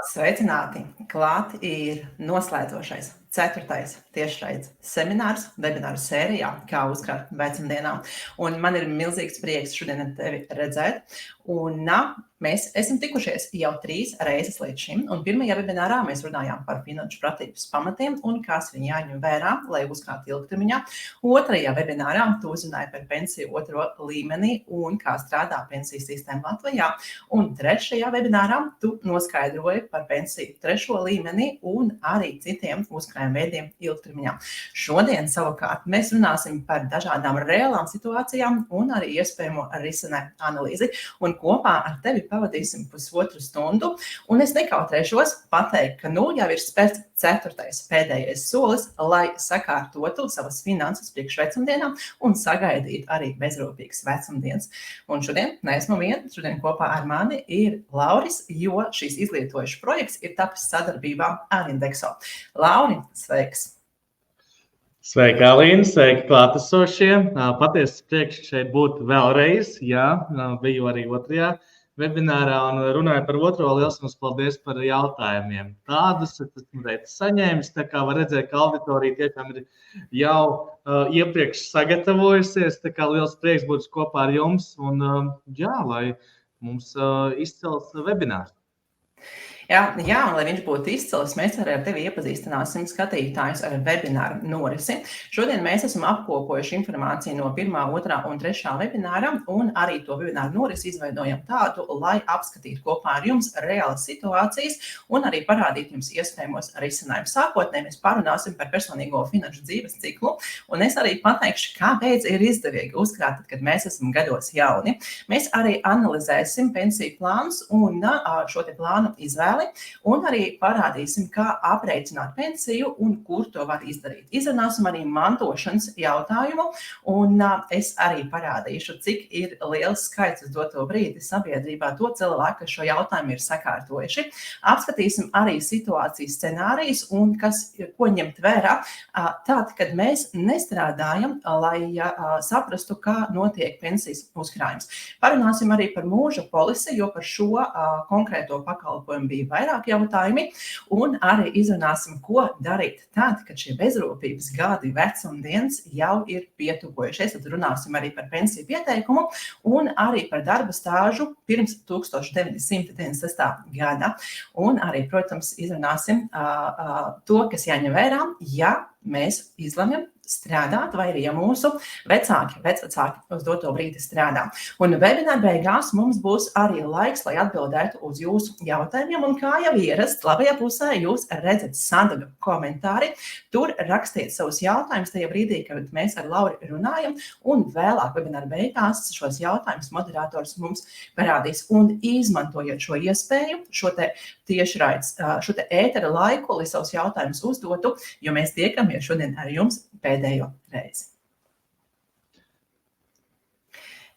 Sveicināti! Klāt ir noslēdzošais 4. tiešraides seminārs webināru sērijā, kā uzkrāt vecumdienām. Un man ir milzīgs prieks šodien tevi redzēt. Un mēs esam tikušies jau 3 reizes līdz šim. Un pirmajā webinārā mēs runājām par finanšu pratības pamatiem un kas viņi jāņem vērā, lai uzkrātu ilgtermiņā. Otrajā webinārā tu uzrunāji par pensiju 2. līmenī un kā strādā pensiju sistēma Latvijā. Un trešajā webinārā tu noskaidroji par pensiju 3. līmenī un arī citiem uzkrājuma veidiem ilgtermiņā. Šodien savukārt mēs runāsim par dažādām reālām situācijām un arī iespējamo risinājumu analīzi. Un kopā ar tevi pavadīsim 1,5 stundu. Un es nekautrēšos pateikt, ka jau ir spērts 4. pēdējais solis, lai sakārtotu savas finanses priekš vecumdienām un sagaidītu arī bezrūpīgas vecumdienas. Un šodien neesmu viena, šodien kopā ar mani ir Lauris, jo šīs izlietojušas projekts ir tapis sadarbībā ar Indexo. Lauri, sveiks! Sveiki, Alīna, sveiki klātesošie. Patiesi prieks šeit būt vēlreiz. Jā, biju arī 2. webinārā un runāju par 2. Liels jums paldies par jautājumiem. Tādus esmu saņēmis, tā kā var redzēt, ka auditorija tiešām ir jau iepriekš sagatavojusies. Tā kā liels prieks būt kopā ar jums un jā, lai mums izcels webinārs. Jā, un lai viņš būtu izcils, mēs arī ar tevi iepazīstināsim skatītājus ar webināru norisi. Šodien mēs esam apkopojuši informāciju no 1., 2. un 3. webināra un arī to webināru norisi izveidojam tādu, lai apskatītu kopā ar jums reālas situācijas un arī parādītu jums iespējamos risinājumus. Sākotnēji mēs parunāsim par personīgo finanšu dzīves ciklu un es arī pateikšu, kāpēc ir izdevīgi uzkrāt, kad mēs esam gados jauni. Mēs arī analizēsim pensiju plānus un šo te plānu izvēli. Un arī parādīsim, kā aprēķināt pensiju un kur to var izdarīt. Izrunāsim arī mantošanas jautājumu, un es arī parādīšu, cik ir liels skaits uz doto brīdi sabiedrībā to cilvēku, kas šo jautājumu ir sakārtojuši. Apskatīsim arī situācijas scenārijas un ko ņemt vērā, tātad, kad mēs nestrādājam, lai saprastu, kā notiek pensijas uzkrājums. Parunāsim arī par mūža polisi, jo par šo konkrēto pakalpojumu bija vairāk jautājumi, un arī izrunāsim, ko darīt tad, kad šie bezrūpības gadi vecumdienas jau ir pietuvojušies. Tad runāsim arī par pensiju pieteikumu un arī par darba stāžu pirms 1996. gada. Un arī, protams, izrunāsim to, kas jāņem vērā, ja mēs izlemjam strādāt, vai arī ja mūsu vecāki uz doto brīdi strādā. Un webināra beigās mums būs arī laiks, lai atbildētu uz jūsu jautājumiem, un kā jau ierasts, labajā pusē jūs redzat sadaļu komentāri. Tur rakstiet savus jautājumus tajā brīdī, kad mēs ar Lauri runājam, un vēlāk webināra beigās šos jautājumus moderators mums parādīs. Un izmantojot šo iespēju, šo te tiešraides, šo te ētera laiku, lai savus jautājumus uzdotu, jo mēs tiekamies šodien ar jums pēdējo reizi.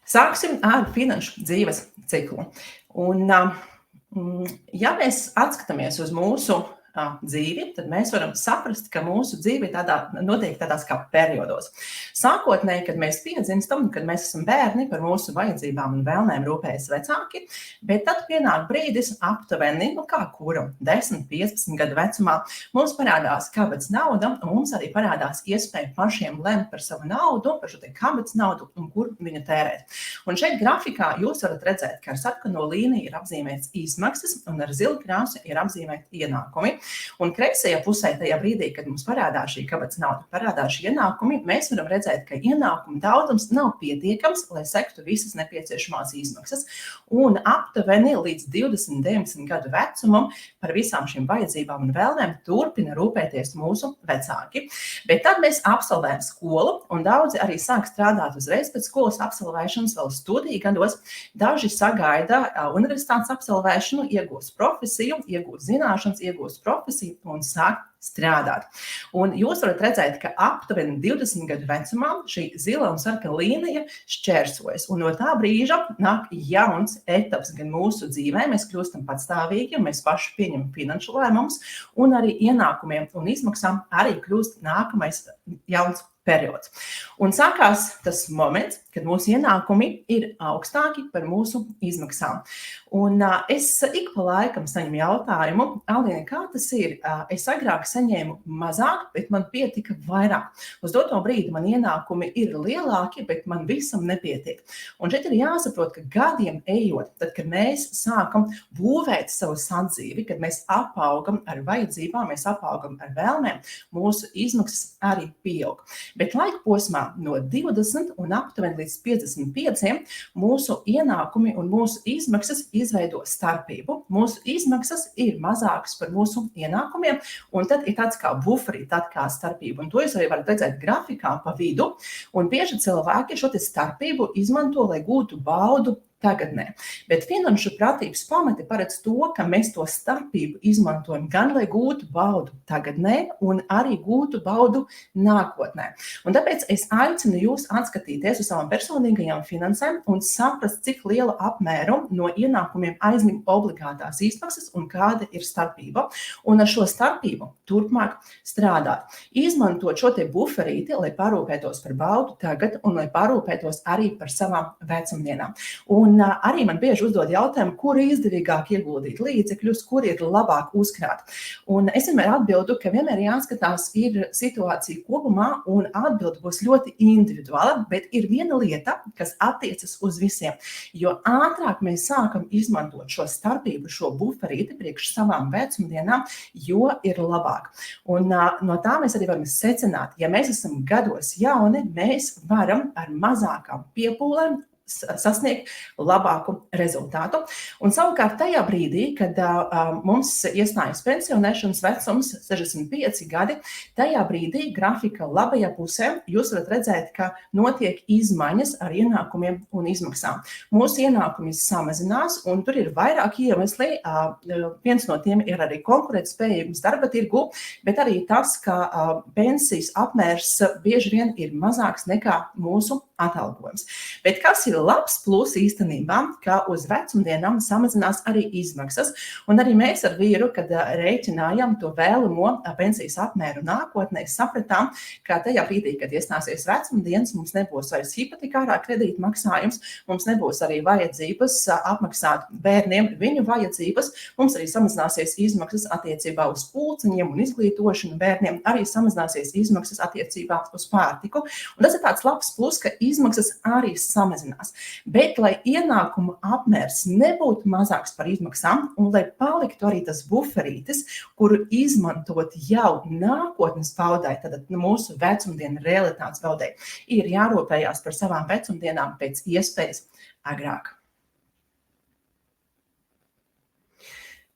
Sāksim ar finanšu dzīves ciklu. Un, ja mēs atskatāmies uz mūsu dzīvi, tad mēs varam saprast, ka mūsu dzīve notiek tādās kā periodos. Sākotnēji, kad mēs piedzimstam, kad mēs esam bērni, par mūsu vajadzībām un vēlmēm rūpējas vecāki, bet tad pienāk brīdis aptuveni, kā kura 10, 15 gadu vecumā, mums parādās kabatas nauda, un mums arī parādās iespēja pašiem lemt par savu naudu, par šo te kabatas naudu un kur viņu tērēt. Un šeit grafikā jūs varat redzēt, ka ar sarkano līniju ir apzīmēts izmaksas un ar zilu krāsu ir apzīmēti ienākumi. Un kreisajā pusē tajā brīdī, kad mums parādās šī kabatas nauda, parādās šī ienākumi, mēs varam redzēt, ka ienākumu daudzums nav pietiekams, lai sektu visas nepieciešamās izmaksas. Un aptuveni līdz 20-19 gadu vecumam par visām šīm vajadzībām un vēlmēm turpina rūpēties mūsu vecāki. Bet tad mēs absolvējam skolu, un daudzi arī sāk strādāt uzreiz pēc skolas absolvēšanas vēl studiju gados. Daži sagaida universitātes absolvēšanu, iegūst profesiju, iegūst zināšanas, iegūst profesiju un sāk strādāt. Un jūs varat redzēt, ka aptuveni 20 gadu vecumā šī zila un sarkana līnija šķērsojas. Un no tā brīža nāk jauns etaps gan mūsu dzīvē, mēs kļūstam patstāvīgi, un mēs paši pieņemam finanšu lēmumus, un arī ienākumiem un izmaksām arī kļūst nākamais jauns periods. Un sākās tas moments, kad mūsu ienākumi ir augstāki par mūsu izmaksām. Un es ik pa laikam saņemu jautājumu, Alīne, kā tas ir? Es agrāk saņēmu mazāk, bet man pietika vairāk. Uz doto brīdi man ienākumi ir lielāki, bet man visam nepietiek. Un šeit ir jāsaprot, ka gadiem ejot, tad, kad mēs sākam būvēt savu sadzīvi, kad mēs apaugam ar vajadzībām, mēs apaugam ar vēlmēm, mūsu izmaksas arī pieaug. Bet laika posmā no 20 un aptuveni līdz 55 mūsu ienākumi un mūsu izmaksas izveido starpību. Mūsu izmaksas ir mazākas par mūsu ienākumiem, un tad ir tāds kā buferi, tad kā starpība. Un to jūs arī varat redzēt grafikā pa vidu. Un bieži cilvēki šo starpību izmanto, lai gūtu baudu tagadnē. Bet finanšu pratības pamati paredz to, ka mēs to starpību izmantojam gan, lai gūtu baudu tagadnē, un arī gūtu baudu nākotnē. Un tāpēc es aicinu jūs atskatīties uz savām personīgajām finansēm un saprast, cik liela apmēru no ienākumiem aizņem obligātās izmaksas un kāda ir starpība. Un ar šo starpību turpmāk strādāt. Izmantot šo te buferīti, lai parūpētos par baudu tagad un lai parūpētos arī par savām vecumdienām. Un arī man bieži uzdod jautājumu, kur izdevīgāk ieguldīt līdzekļus, kur ir labāk uzkrāt. Un es vienmēr atbildu, ka vienmēr jāskatās ir situācija kopumā, un atbilde būs ļoti individuāla, bet ir viena lieta, kas attiecas uz visiem. Jo ātrāk mēs sākam izmantot šo starpību, šo buferīti priekš savām vecumdienām, jo ir labāk. Un no tā mēs arī varam secināt, ja mēs esam gados jauni, mēs varam ar mazākām piepūlēm sasniegt labāku rezultātu. Un savukārt tajā brīdī, kad mums iestājas pensionēšanas vecums 65 gadi, tajā brīdī grafika labajā pusē jūs varat redzēt, ka notiek izmaiņas ar ienākumiem un izmaksām. Mūsu ienākumi samazinās, un tur ir vairāki iemesli. Viens no tiem ir arī konkurētspējības darba tirgu, bet arī tas, ka pensijas apmērs bieži vien ir mazāks nekā mūsu atalgojums. Bet kas ir labs plus īstenībā, ka uz vecumdienām samazinās arī izmaksas, un arī mēs ar vīru, kad rēķinājām to vēlamo pensijas apmēru nākotnē, sapratām, ka tajā brīdī, kad iestāsies vecumdienas, mums nebūs vairs hipotekārā kredīta maksājums, mums nebūs arī vajadzības apmaksāt bērniem viņu vajadzības, mums arī samazināsies izmaksas attiecībā uz pulciņiem un izglītošanu bērniem, arī samazināsies izmaksas attiecībā uz pārtiku. Un tas ir tāds labs plus, ka izmaksas arī samazinās. Bet, lai ienākumu apmērs nebūtu mazāks par izmaksām un lai paliktu arī tas buferītis, kuru izmantot jau nākotnes baudai, tad mūsu vecumdienu realitātes baudai, ir jārūpējās par savām vecumdienām pēc iespējas agrāk.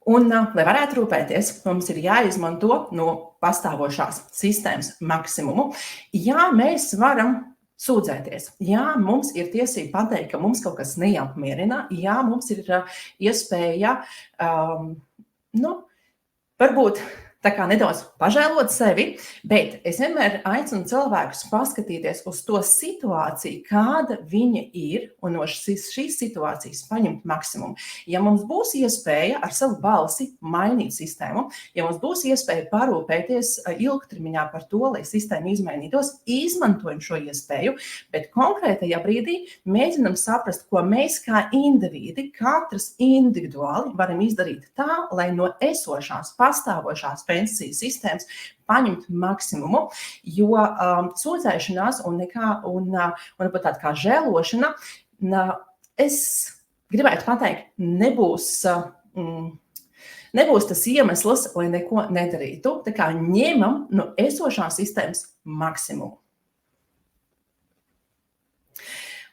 Un, lai varētu rūpēties, mums ir jāizmanto no pastāvošās sistēmas maksimumu. Jā, mēs varam sūdzēties. Jā, mums ir tiesība pateikt, ka mums kaut kas neapmierina. Jā, mums ir iespēja, varbūt tā kā nedaudz pažēlot sevi, bet es vienmēr aicinu cilvēkus paskatīties uz to situāciju, kāda viņa ir, un no šīs situācijas paņemt maksimumu. Ja mums būs iespēja ar savu balsi mainīt sistēmu, ja mums būs iespēja parūpēties ilgtermiņā par to, lai sistēma izmainītos, izmantojam šo iespēju, bet konkrētajā brīdī mēģinam saprast, ko mēs kā individi, katrs individuāli varam izdarīt tā, lai no esošās, pastāvošās pensiju sistēmas paņemt maksimumu, jo sūdzēšanās un pat tāda kā žēlošana, es gribētu pateikt, nebūs tas iemesls, lai neko nedarītu. Tā kā ņemam no esošās sistēmas maksimumu.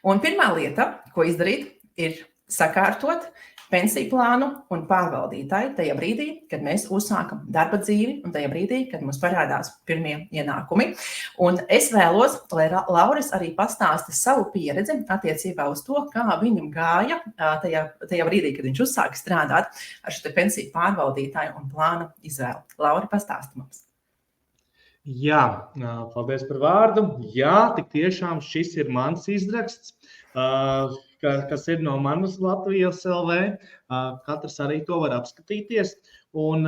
Un pirmā lieta, ko izdarīt, ir sakārtot pensiju plānu un pārvaldītāju tajā brīdī, kad mēs uzsākam darba dzīvi un tajā brīdī, kad mums parādās pirmie ienākumi. Un es vēlos, lai Lauris arī pastāsta savu pieredzi attiecībā uz to, kā viņam gāja tajā brīdī, kad viņš uzsāka strādāt ar šo pensiju pārvaldītāju un plānu izvēli. Lauri, pastāsti mums. Jā, paldies par vārdu. Jā, tik tiešām šis ir mans izraksts, kas ir no manas Latvijas LV. Katrs arī to var apskatīties. Un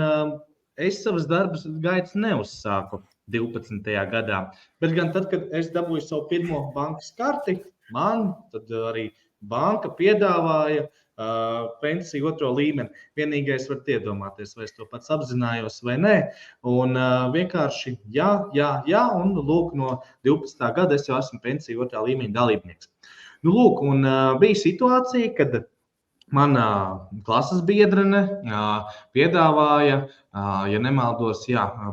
es savas darbas gaitas neuzsāku 12. gadā, bet gan tad, kad es dabūju savu pirmo bankas karti, man tad arī banka piedāvāja pensiju otro līmeni. Vienīgais var iedomāties, vai es to pats apzinājos vai nē. Un vienkārši jā, un lūk, no 12. gada es jau esmu pensiju otrā līmeņa dalībnieks. Nu, lūk, un bija situācija, kad mana klases biedrene piedāvāja, ja nemaldos,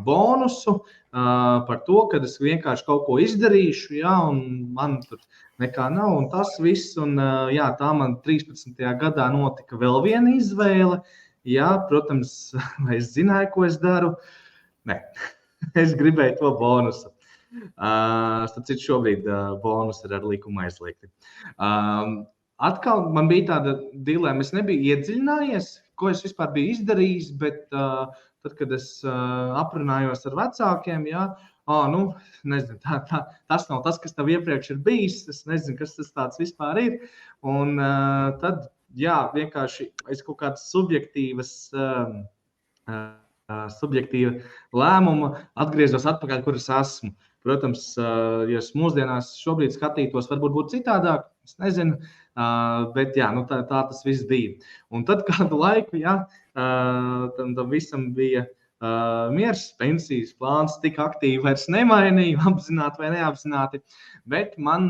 bonusu par to, ka es vienkārši kaut ko izdarīšu, un man tur nekā nav, un tas viss, un tā man 13. gadā notika vēl viena izvēle. Jā, protams, es zināju, ko es daru. Nē, es gribēju to bonusu. Starp citu, šobrīd bonusi ir ar likumu aizliegti. Atkal man bija tāda dilēma, es nebiju iedziļinājies, ko es vispār biju izdarījis, bet tad, kad es aprunājos ar vecākiem, nezinu, tas nav tas, kas tev iepriekš ir bijis, es nezinu, kas tas tāds vispār ir, un tad, vienkārši es kaut kādas subjektīva lēmuma atgriezos atpakaļ, kur es esmu. Protams, ja es mūsdienās šobrīd skatītos, varbūt būtu citādāk, es nezinu, bet tā tas viss bija. Un tad kādu laiku, tam visam bija miers, pensijas plāns tik aktīvi vairs nemainīju, apzināti vai neapzināti, bet man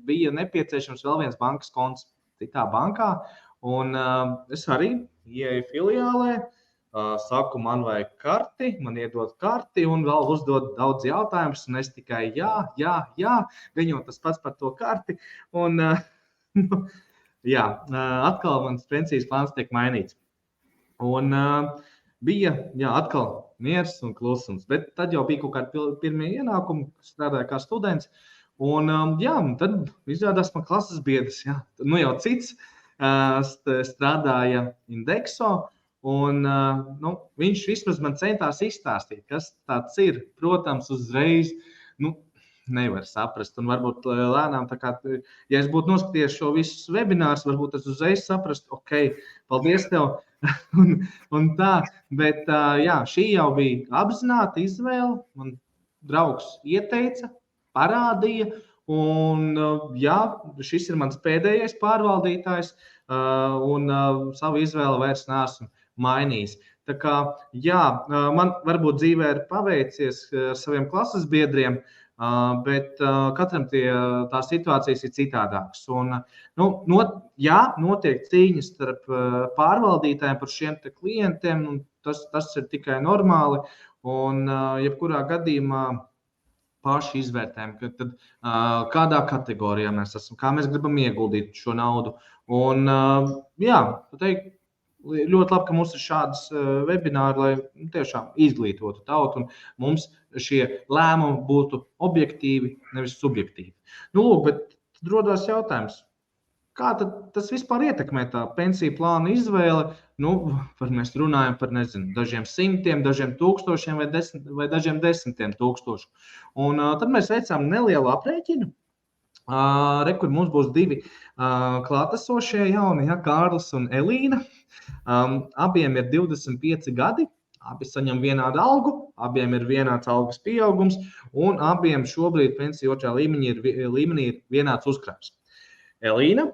bija nepieciešams vēl viens bankas konts citā bankā, un es arī ieeju filiālē, saku, man vajag karti, man iedod karti un vēl uzdod daudz jautājumus, un es tikai jā, viņam tas pats par to karti, un atkal mans pensijas plāns tiek mainīts. Un bija, atkal miers un klusums, bet tad jau bija kaut kādi pirmie ienākumi, strādāju kā students, un tad izrādās man klases biedrs, jau cits strādāja Indexo, un viņš vismaz man centās izstāstīt, kas tāds ir. Protams, uzreiz nevar saprast, un varbūt lēnām, ja es būtu noskatījies šo visus webinārus, varbūt es uzreiz saprastu, ok, paldies tev, un tā, bet šī jau bija apzināta izvēle, man draugs ieteica, parādīja, un šis ir mans pēdējais pārvaldītājs, un savu izvēli vairs neesmu mainījis. Tā kā, man varbūt dzīvē ir paveicies ar saviem klases biedriem, bet katram tās situācijas ir citādākas. Un, notiek cīņas starp pārvaldītājiem par šiem te klientiem, un tas ir tikai normāli, un jebkurā gadījumā paši izvērtējam, tad kādā kategorijā mēs esam, kā mēs gribam ieguldīt šo naudu. Un, pateikt, ļoti labi, ka mums ir šādas webināri, lai tiešām izglītotu tautu, un mums šie lēmumi būtu objektīvi, nevis subjektīvi. Bet tad rodās jautājums, kā tad tas vispār ietekmē tā pensiju plāna izvēle? Mēs runājam par, dažiem simtiem, dažiem tūkstošiem vai dažiem desmitiem tūkstošu. Un tad mēs veicām nelielu aprēķinu. Kur mums būs divi klātesošie jauni, Kārlis un Elīna. Abiem ir 25 gadi, abi saņem vienādu algu, abiem ir vienāds algas pieaugums, un abiem šobrīd pensiju otrā līmenī ir vienāds uzkrājums. Elīna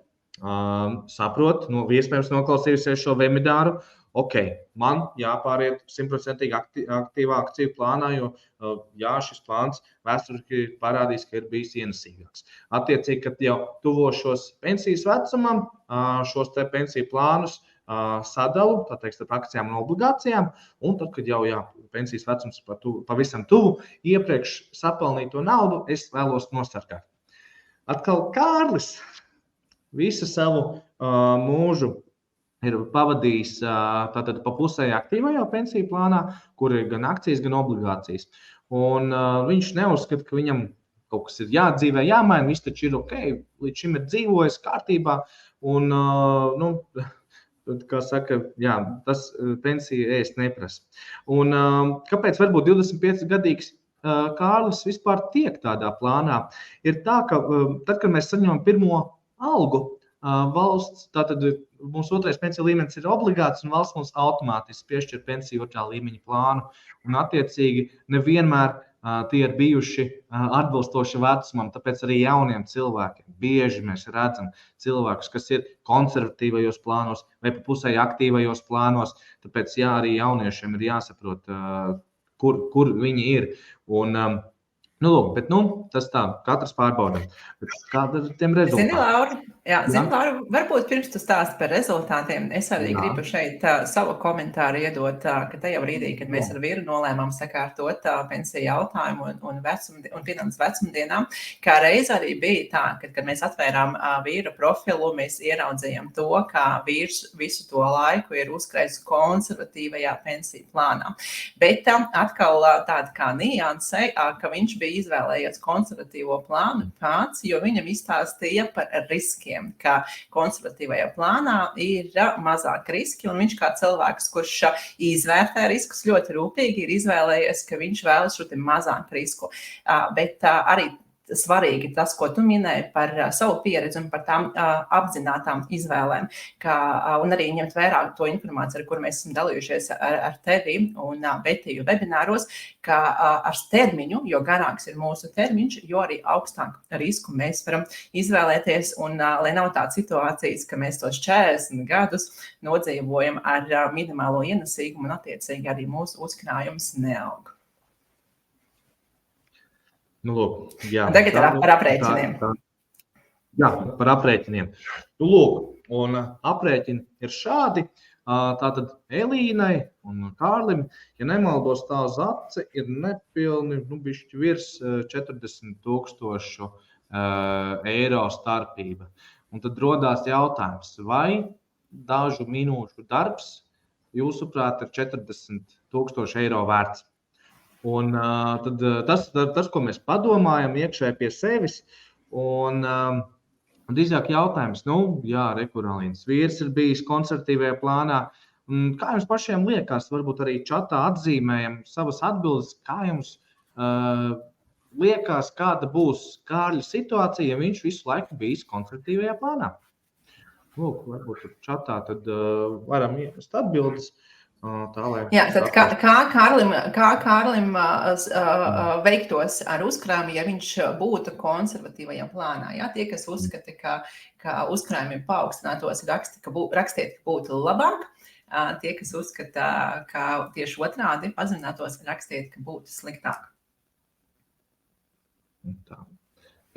saprot, iespējams noklausījusies šo webināru, ok, man jāpāriet 100% aktīvā akciju plānā, jo šis plāns vēsturiski parādīs, ka ir bijis ienesīgāks. Attiecīgi, kad jau tuvošos pensijas vecumam, šos te pensiju plānus sadalu, tā teikt, ar akcijām un obligācijām, un tad, kad jau pensijas vecums pavisam tuvu, iepriekš sapelnīto naudu es vēlos nosargāt. Atkal Kārlis visu savu mūžu ir pavadījis tātad pa pusēji aktīvajā pensiju plānā, kur ir gan akcijas, gan obligācijas. Un viņš neuzskata, ka viņam kaut kas ir jādzīvē, jāmaina, viss taču ir ok, līdz šim ir dzīvojis kārtībā, un, kā saka, tas pensija ēst neprasa. Un kāpēc varbūt 25-gadīgs Kārlis vispār tiek tādā plānā. Ir tā, ka tad, kad mēs saņemam pirmo algu, valsts, tātad mūsu otrais pensiju līmenis ir obligāts un valsts mums automātiski piešķir pensiju otrā līmeņa plānu. Un attiecīgi nevienmēr tie ir bijuši atbilstoši vecumam, tāpēc arī jauniem cilvēkiem bieži mēs redzam cilvēkus, kas ir konservatīvajos plānos vai pa pusēji aktīvajos plānos, tāpēc arī jauniešiem ir jāsaprot, kur viņi ir. Un, bet tas tā, katrs pārbaudam. Kāda ir tiem rezultātiem? Zini, Laura, varbūt pirms tu stāsti par rezultātiem, es arī gribu šeit savu komentāru iedot, ka tajā brīdī, kad mēs ar vīru nolēmām sakārtot pensiju jautājumu un finanses vecumdienām, kā reiz arī bija tā, kad mēs atvērām vīra profilu, mēs ieraudzījām to, kā vīrs visu to laiku ir uzkrājis konservatīvajā pensiju plānā. Bet atkal tāda kā nianse, ka viņš bija izvēlējies konservatīvo plānu pats, jo viņam izstāstīja par riskiem, ka konservatīvajā plānā ir mazāk riski, un viņš kā cilvēks, kurš izvērtē riskus ļoti rūpīgi, ir izvēlējies, ka viņš vēlas šo mazāk risku. Bet arī svarīgi tas, ko tu minēji par savu pieredzi un par tām apzinātām izvēlēm, un arī ņemt vērā to informāciju, ar kuru mēs esam dalījušies ar tevi un Betiju webināros, ka ar termiņu, jo garāks ir mūsu termiņš, jo arī augstāku risku mēs varam izvēlēties, un lai nav tādas situācijas, ka mēs tos 40 gadus nodzīvojam ar minimālo ienesīgumu un attiecīgi arī mūsu uzkrājums neaug. Tagad par aprēķiniem. Jā, par aprēķiniem. Un aprēķini ir šādi. Tātad Elīnai un Kārlim, ja nemaldos tā uz aci, ir nepilni, bišķi virs 40,000 eiro starpība. Un tad rodās jautājums, vai dažu minūšu darbs, jūsuprāt, ir 40,000 eiro vērts? Un tad tas, ko mēs padomājam iekšēji pie sevis, un drīzāk jautājums, Rekuralīns vīrs ir bijis konservatīvajā plānā, kā jums pašiem liekas, varbūt arī čatā atzīmējam savas atbildes, kā jums liekas, kāda būs Kārļa situācija, ja viņš visu laiku bijis konservatīvajā plānā? Varbūt čatā tad varam iekast atbildes. Tad kā Kārlim veiktos ar uzkrājumu, ja viņš būtu konservatīvajā plānā? Tie, kas uzskata, ka uzkrājumi paaugstinātos, rakstiet, ka būtu labāk. Tie, kas uzskata, ka tieši otrādi pazeminātos, rakstiet, ka būtu sliktāk.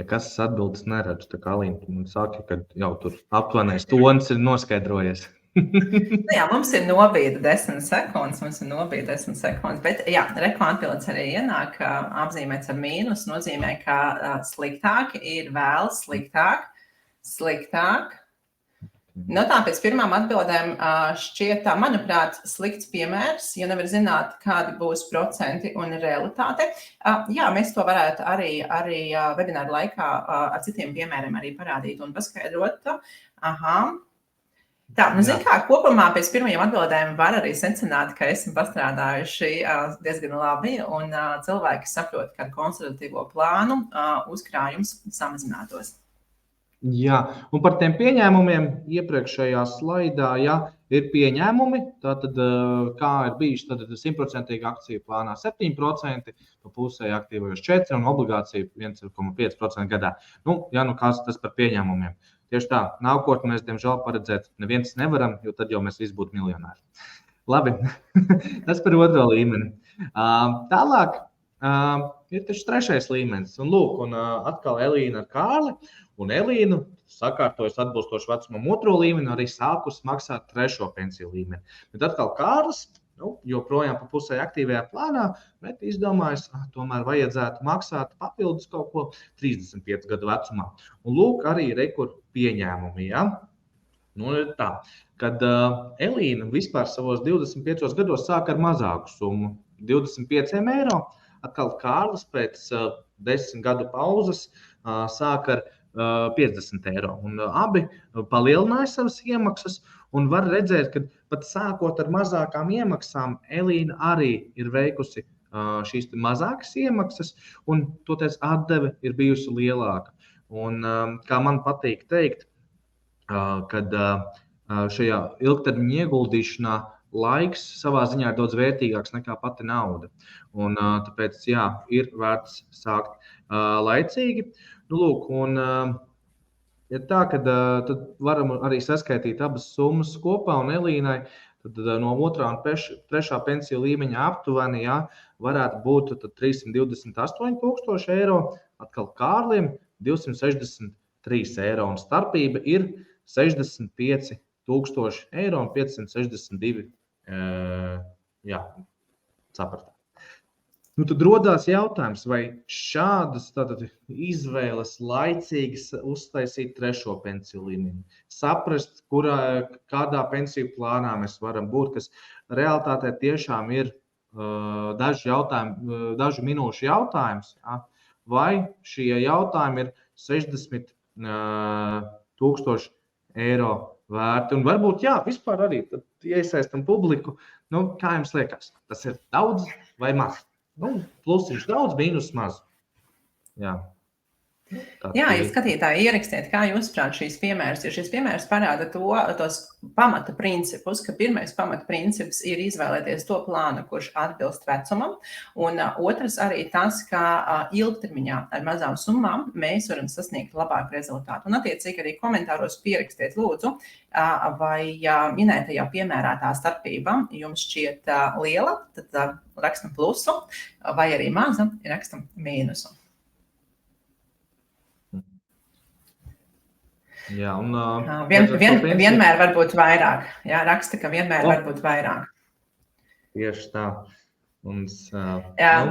Ja kas atbildes neredz, tā kā Alīna man saka, ka jau tur aptuvενais tonis ir noskaidrojies. Mums ir nobīda 10 sekundes, bet atbildes arī ienāk, apzīmēts ar mīnus, nozīmē, ka sliktāk ir vēl sliktāk. Pēc pirmām atbildēm šķiet, manuprāt, slikts piemērs, ja nevar zināt, kādi būs procenti un realitāte. Mēs to varētu arī webināru laikā ar citiem piemēriem arī parādīt un paskaidrot. Kopumā pēc pirmajām atbildēm var arī secināt, ka esam pastrādājuši diezgan labi, un cilvēki saprot, ka ar konservatīvo plānu uzkrājums samazinātos. Jā, un par tiem pieņēmumiem iepriekšējā slaidā, ir pieņēmumi, tātad kā ir bijis 100% akciju plānā 7%, pa pusēji aktīvajos 4% un obligācija 1,5% gadā. Kāds tas par pieņēmumiem. Tieši tā, nākotnē mēs, diemžēl, paredzēt neviens nevaram, jo tad jau mēs visi būtu miljonāri. Labi, tas par otro līmeni. Tālāk ir taču trešais līmenis. Un atkal Elīna ar Kārli. Un Elīna sakārtojas atbilstoši vecumam otro līmeni, arī sākus maksāt trešo pensiju līmeni. Bet atkal Kārlis joprojām pa pusē aktīvajā plānā, bet izdomājis, tomēr vajadzētu maksāt papildus kaut ko 35 gadu vecumā. Un arī rekur pieņēmumi. Ir tā, kad Elīna vispār savos 25 gados sāk ar mazāku summu, 25 eiro, atkal Kārlis pēc 10 gadu pauzes sāk ar 50 eiro. Un abi palielināja savas iemaksas, un var redzēt, ka pat sākot ar mazākām iemaksām, Elīna arī ir veikusi šīs mazākas iemaksas, un toties atdeve ir bijusi lielāka. Un, kā man patīk teikt, kad šajā ilgtermiņa ieguldīšanā laiks savā ziņā ir daudz vērtīgāks nekā pati nauda. Un, tāpēc, jā, ir vērts sākt laicīgi. Nu, lūk, un ja tā, kad tad varam arī saskaitīt abas summas kopā, un Elīnai tad no 2. un 3. pensiju līmeņa aptuveni, jā, varētu būt 328,000 eiro, atkal Kārlim 263 eiro, un starpība ir 65,000 eiro un 562, jā, sapratāt. Nu, tad rodās jautājums, vai šādas izvēles laicīgas uztaisīt 3. pensiju līmeni, saprast, kādā pensiju plānā mēs varam būt, kas realitātē tiešām ir dažu minūšu jautājums, ja? Vai šie jautājumi ir 60,000 eiro vērti. Un varbūt, jā, vispār arī iesaistam publiku, nu, kā jums liekas, tas ir daudz vai maz? Nu, plusiņš daudz, mīnus maz. Jā. Jā, ja skatītāji ierakstiet, kā jūs prāt šīs piemērs, jo šis piemērs parāda tos pamata principus, ka pirmais pamata princips ir izvēlēties to plānu, kurš atbilst vecumam, un otrs arī tas, ka ilgtermiņā ar mazām summām mēs varam sasniegt labāku rezultātu. Un attiecīgi arī komentāros pierakstiet lūdzu, vai minētajā piemērā tā starpība jums šķiet liela, tad rakstam plusu, vai arī maza, rakstam mīnusu. Jā, un vienmēr var būt vairāk. Jā, raksta, ka vienmēr var būt vairāk. Tieši tā.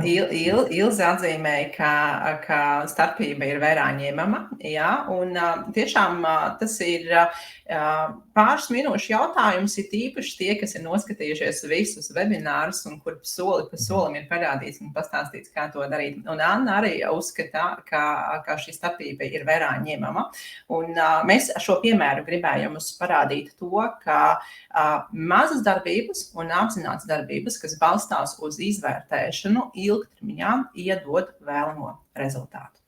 Ilze atzīmēja, ka starpība ir vērā ņemama, jā, un tiešām tas ir pāris minūšu jautājums, ir tīpaši tie, kas ir noskatījušies visus webinārus un kur soli pa solim ir parādīts un pastāstīts, kā to darīt. Un Anna arī uzskata, ka šī starpība ir vērā ņemama. Un mēs šo piemēru gribējām parādīt to, ka mazas darbības un apzināts darbības, kas balstās uz izvērtēšanu, ilgtermiņā iedod vēlamo rezultātu.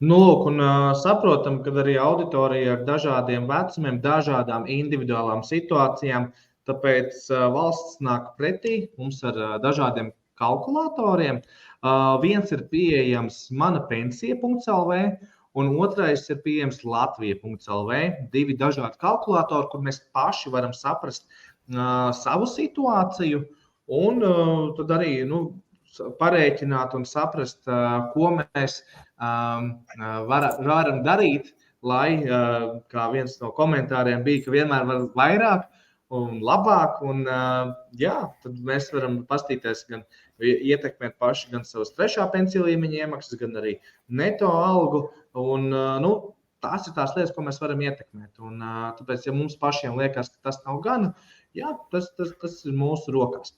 Nu, lūk, un saprotam, ka arī auditorija ar dažādiem vecumiem, dažādām individuālām situācijām, tāpēc valsts nāk pretī mums ar dažādiem kalkulatoriem. Viens ir pieejams manapensija.lv, un otrais ir pieejams latvija.lv. Divi dažādi kalkulatori, kur mēs paši varam saprast savu situāciju, un tad arī parēķināt un saprast, ko mēs varam darīt, lai, kā viens no komentāriem bija, ka vienmēr var vairāk un labāk, un jā, tad mēs varam pastīties gan ietekmēt paši gan savas 3. pensiju līmeņa iemaksas, gan arī neto algu, un tās ir tās lietas, ko mēs varam ietekmēt, un tāpēc, ja mums pašiem liekas, ka tas nav gana, jā, tas ir mūsu rokās.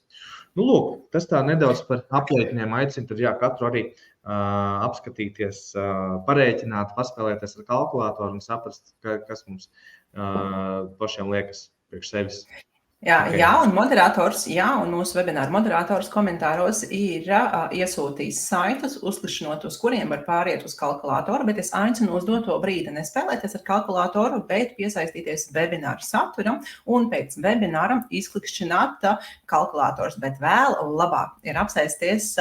Nu, lūk, tas tā nedaudz par aplēķiniem aicinu, tad jā, katru arī apskatīties, parēķināt, paspēlēties ar kalkulātoru un saprast, kas mums pašiem liekas priekš sevis. Jā, un mūsu webināra moderators komentāros ir iesūtījis saitus, uzklišanot, uz kuriem var pāriet uz kalkulātoru, bet es aicinu uz doto brīdi nespēlēties ar kalkulātoru, bet piesaistīties webināra saturam un pēc webināra izklikšķināt kalkulators, bet vēl labāk ir apsēsties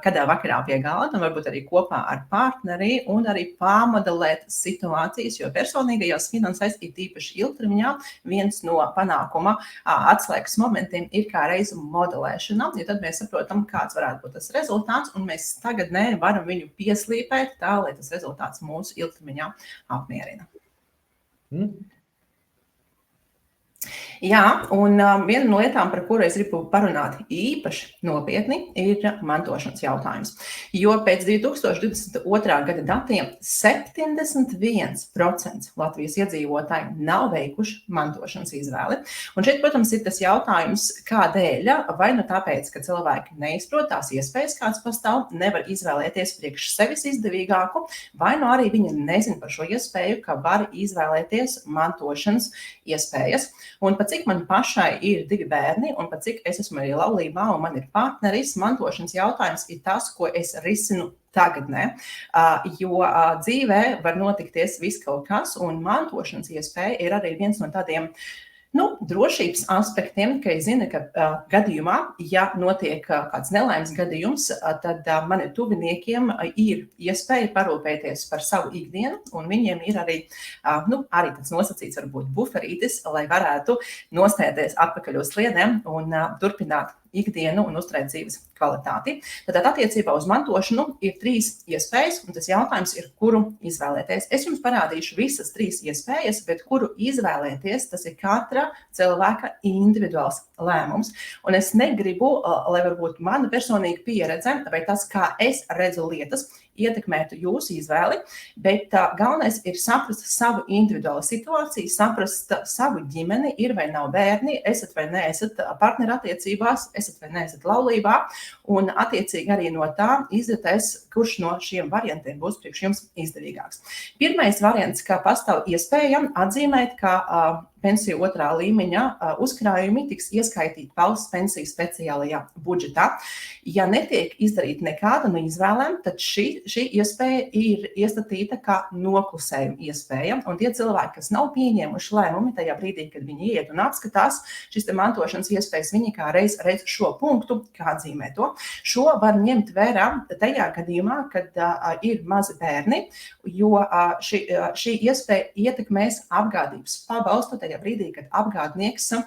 kādā vakarā pie galda un varbūt arī kopā ar partneri un arī pārmodelēt situācijas, jo personīgajās finansēs ir tīpaši ilgtermiņā viens no panākuma atslēgas momentiem ir kā reizu modelēšana, jo tad mēs saprotam, kāds varētu būt tas rezultāts, un mēs tagadnē varam viņu pieslīpēt tā, lai tas rezultāts mūsu ilgtermiņā apmierina. Jā, un viena no lietām, par kuru es gribu parunāt īpaši nopietni, ir mantošanas jautājums. Jo pēc 2022. gada datiem 71% Latvijas iedzīvotāji nav veikuši mantošanas izvēli. Un šeit, protams, ir tas jautājums, kādēļ, vai tāpēc, ka cilvēki neizprot tās iespējas, kāds pastāv, nevar izvēlēties priekš sevis izdevīgāku, vai arī viņi nezin par šo iespēju, ka var izvēlēties mantošanas iespējas. Un pat cik man pašai ir 2 bērni, un pat cik es esmu arī laulībā, un man ir partneris, mantošanas jautājums ir tas, ko es risinu tagadnē, jo dzīvē var notikties viss kaut kas, un mantošanas iespēja ir arī viens no tādiem drošības aspektiem, ka es zinu, ka gadījumā, ja notiek kāds nelaimes gadījums, tad mani tuviniekiem ir iespēja parūpēties par savu ikdienu, un viņiem ir arī tāds nosacīts varbūt buferītis, lai varētu nostēties atpakaļ uz sliedēm un turpināt ikdienu un uzturēt dzīves kvalitāti. Tad attiecībā uz mantošanu ir 3 iespējas, un tas jautājums ir, kuru izvēlēties. Es jums parādīšu visas 3 iespējas, bet kuru izvēlēties, tas ir katra cilvēka individuāls lēmums. Un es negribu, lai varbūt mana personīga pieredze vai tas, kā es redzu lietas, ietekmētu jūsu izvēli, bet galvenais ir saprast savu individuālu situāciju, saprast savu ģimeni, ir vai nav bērni, esat vai neesat partnerattiecībās, esat vai neesat laulībā, un attiecīgi arī no tā izvērtēs, kurš no šiem variantiem būs priekš jums izdevīgāks. Pirmais variants, kā pastāv iespēja atzīmēt, ka pensiju 2. līmeņa uzkrājumi tiks ieskaitīti valsts pensiju speciālajā budžetā. Ja netiek izdarīta nekāda no izvēlēm, tad šī iespēja ir iestatīta kā noklusējuma iespēja, un tie cilvēki, kas nav pieņēmuši lēmumi tajā brīdī, kad viņi iet un apskatās šis te mantošanas iespējas, viņi kā reiz šo punktu, kā atzīmē to. Šo var ņemt vērā tajā gadījumā, kad ir mazi bērni, jo šī iespēja ietekmēs apgādības pabalstu tajā brīdī, kad apgādniekam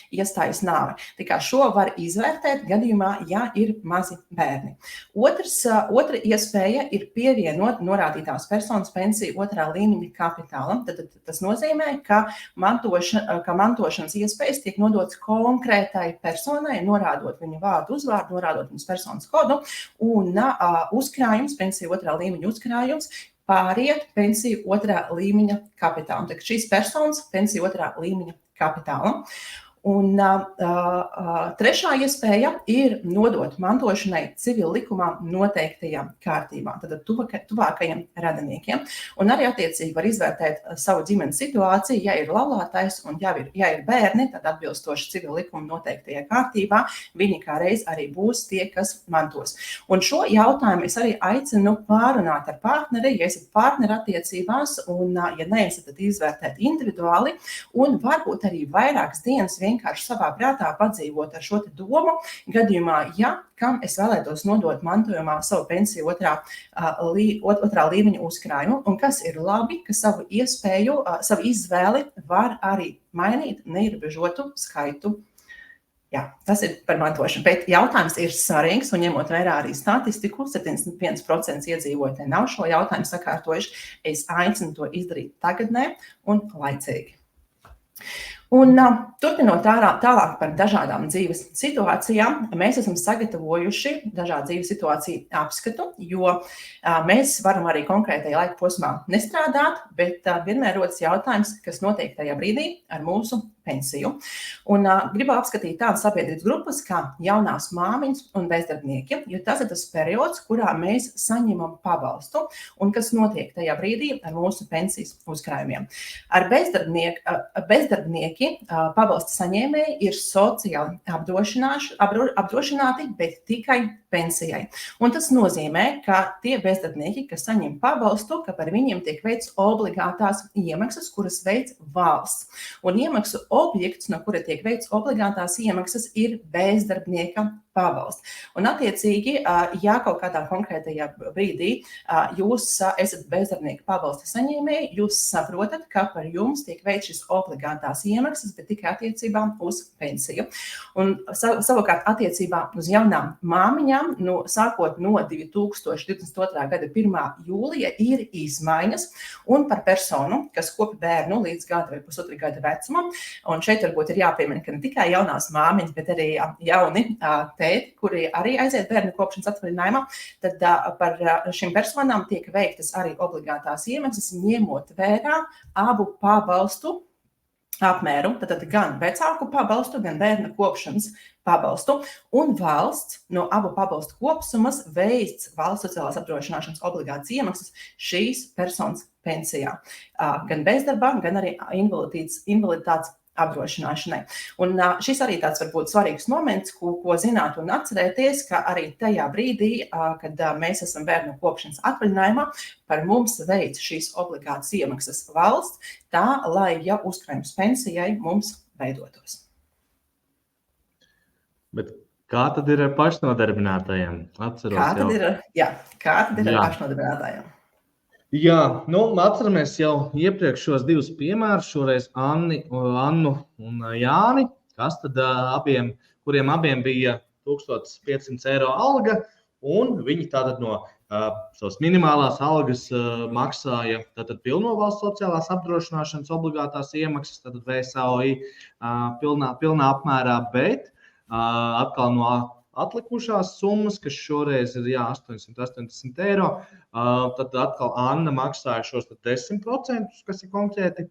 iestājas nāve. Tā kā šo var izvērtēt gadījumā, ja ir mazi bērni. Otra iespēja ir pievienot norādītās personas pensiju 2. līmeņa kapitālam. Tad tas nozīmē, ka mantošanas iespējas tiek nodotas konkrētai personai, norādot viņu vārdu, uzvārdu, norādot viņas personas kodu, un uzkrājums, pensiju 2. līmeņa uzkrājums, pāriet pensiju 2. līmeņa kapitālam. Tā šīs personas pensiju 2. līmeņa kapitālam. Un trešā iespēja ir nodot mantošanai civil likumā noteiktajā kārtībā, tad tuvākajiem radiniekiem. Un arī attiecīgi var izvērtēt savu ģimenes situāciju, ja ir laulātais un ja ir bērni, tad atbilstoši civil likuma noteiktajā kārtībā, viņi kā reiz arī būs tie, kas mantos. Un šo jautājumu es arī aicinu pārunāt ar partneri, ja esat partnerattiecībās un ja neesat, tad izvērtēt individuāli un varbūt arī vairākas dienas vienkārši savā prātā padzīvot ar šo te domu, gadījumā, ja kam es vēlētos nodot mantojumā savu pensiju 2. līmeņa uzkrājumu, un kas ir labi, ka savu izvēli var arī mainīt neierobežotu skaitu. Jā, tas ir par mantošanu, bet jautājums ir svarīgs, un ņemot vērā arī statistiku, 71% iedzīvotāji nav šo jautājumu sakārtojuši. Es aicinu to izdarīt tagadnē un laicīgi. Un turpinot tālāk par dažādām dzīves situācijām, mēs esam sagatavojuši dažādu dzīves situāciju apskatu, jo mēs varam arī konkrētajā laika posmā nestrādāt, bet vienmēr rodas jautājums, kas notiek tajā brīdī ar mūsu pensiju. Un gribu apskatīt tādas sabiedrības grupas kā jaunās māmiņas un bezdarbnieki, jo tas ir tas periods, kurā mēs saņemam pabalstu un kas notiek tajā brīdī ar mūsu pensijas uzkrājumiem. Ar bezdarbnieki pabalsta saņēmēji ir sociāli apdrošināti, bet tikai pensijai. Un tas nozīmē, ka tie bezdarbnieki, kas saņem pabalstu, ka par viņiem tiek veikts obligātās iemaksas, kuras veic valsts. Un iemaksu objekts, no kura tiek veikts obligātās iemaksas, ir bezdarbnieka pabalsts. Un attiecīgi, ja kaut kādā konkrētajā brīdī jūs esat bezdarbnieka pabalsta saņēmēji, jūs saprotat, ka par jums tiek veikts šis obligātās iemaksas, bet tikai attiecībā uz pensiju. Un savukārt attiecībā uz jaunām māmiņām, sākot no 2022. gada 1. jūlija ir izmaiņas, un par personu, kas kopa bērnu līdz gada vai pusotra gada vecumam, un šeit varbūt ir jāpiemina, ka ne tikai jaunās māmiņas, bet arī jauni tēti, kuri arī aiziet bērnu kopšanas atvaļinājumā, tad par šīm personām tiek veiktas arī obligātās iemaksas, ņemot vērā abu pabalstu apmēru, tad gan vecāku pabalstu, gan bērnu kopšanas pabalstu, un valsts no abu pabalstu kopsumas veids valsts sociālās apdrošināšanas obligātas iemaksas šīs personas pensijā, gan bezdarbā, gan arī invaliditātes apdrošināšanai. Un šis arī tāds varbūt svarīgs moments, ko zināt un atcerēties, ka arī tajā brīdī, kad mēs esam bērnu kopšanas atvaļinājumā, par mums veic šīs obligātas iemaksas valsts, tā, lai ja uzkrājums pensijai mums veidotos. Bet kā tad ir ar pašnodarbinātajiem? Atceros kā tad ir ar pašnodarbinātajiem? Jā, atceramies jau iepriekšos divus piemērus, šoreiz Annu un Jāni, kuriem abiem bija 1500 eiro alga, un viņi tātad no savas minimālās algas maksāja tātad pilno valsts sociālās apdrošināšanas obligātās iemaksas, tātad VSAOI pilnā apmērā, bet atkal no atlikušās summas, kas šoreiz ir 880 eiro, tad atkal Anna maksāja šos 10%, kas ir konkrēti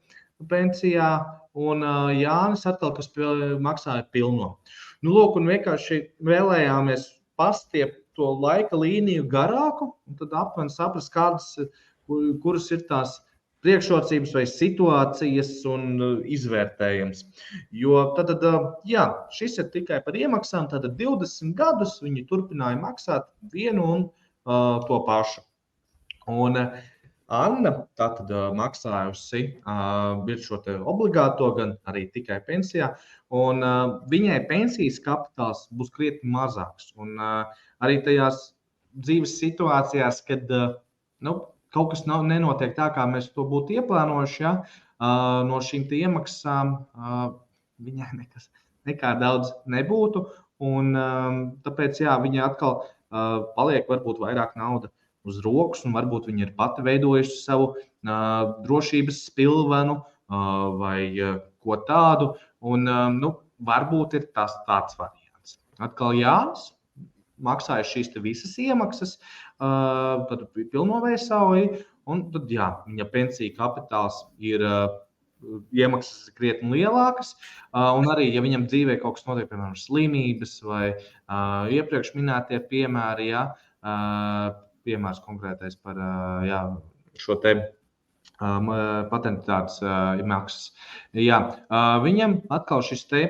pensijā, un Jānis atkal, kas maksāja pilno. Lūk, un vienkārši vēlējāmies pastiept to laika līniju garāku, un tad apmēram saprast, kuras ir tās priekšrocības vai situācijas un izvērtējums. Jo tad, šis ir tikai par iemaksām, tad 20 gadus viņi turpināja maksāt vienu un to pašu. Un Anna tātad maksājusi šo te obligāto, gan arī tikai pensijā, un viņai pensijas kapitāls būs krietni mazāks. Un arī tajās dzīves situācijās, kad kaut kas nenotiek tā, kā mēs to būtu ieplānojuši, no šīm iemaksām viņai nekā daudz nebūtu, un tāpēc, viņa atkal paliek varbūt vairāk nauda uz rokas, un varbūt viņa ir pati veidojusi savu drošības spilvenu vai ko tādu, un varbūt ir tāds variants. Atkal Jānis maksāja šīs visas iemaksas, tad pilno VSAOI, un tad, viņa pensija kapitāls ir iemaksas krietni lielākas, un arī, ja viņam dzīvē kaut kas notiek, piemēram, slimības vai iepriekš minētie piemēri, piemērs konkrētais par šo te patentātas maksas. Viņam atkal šis te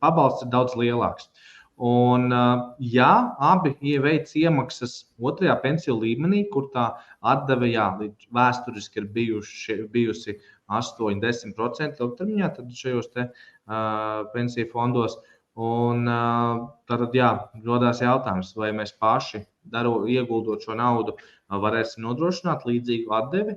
pabalsts ir daudz lielāks. Un, abi veic iemaksas otrajā pensiju līmenī, kur tā atdeve līdz vēsturiski ir bijusi 8–10% ilgtermiņā, tad šajos te pensiju fondos. Un tad, rodās jautājums, vai mēs paši ieguldot šo naudu varēsim nodrošināt līdzīgu atdevi.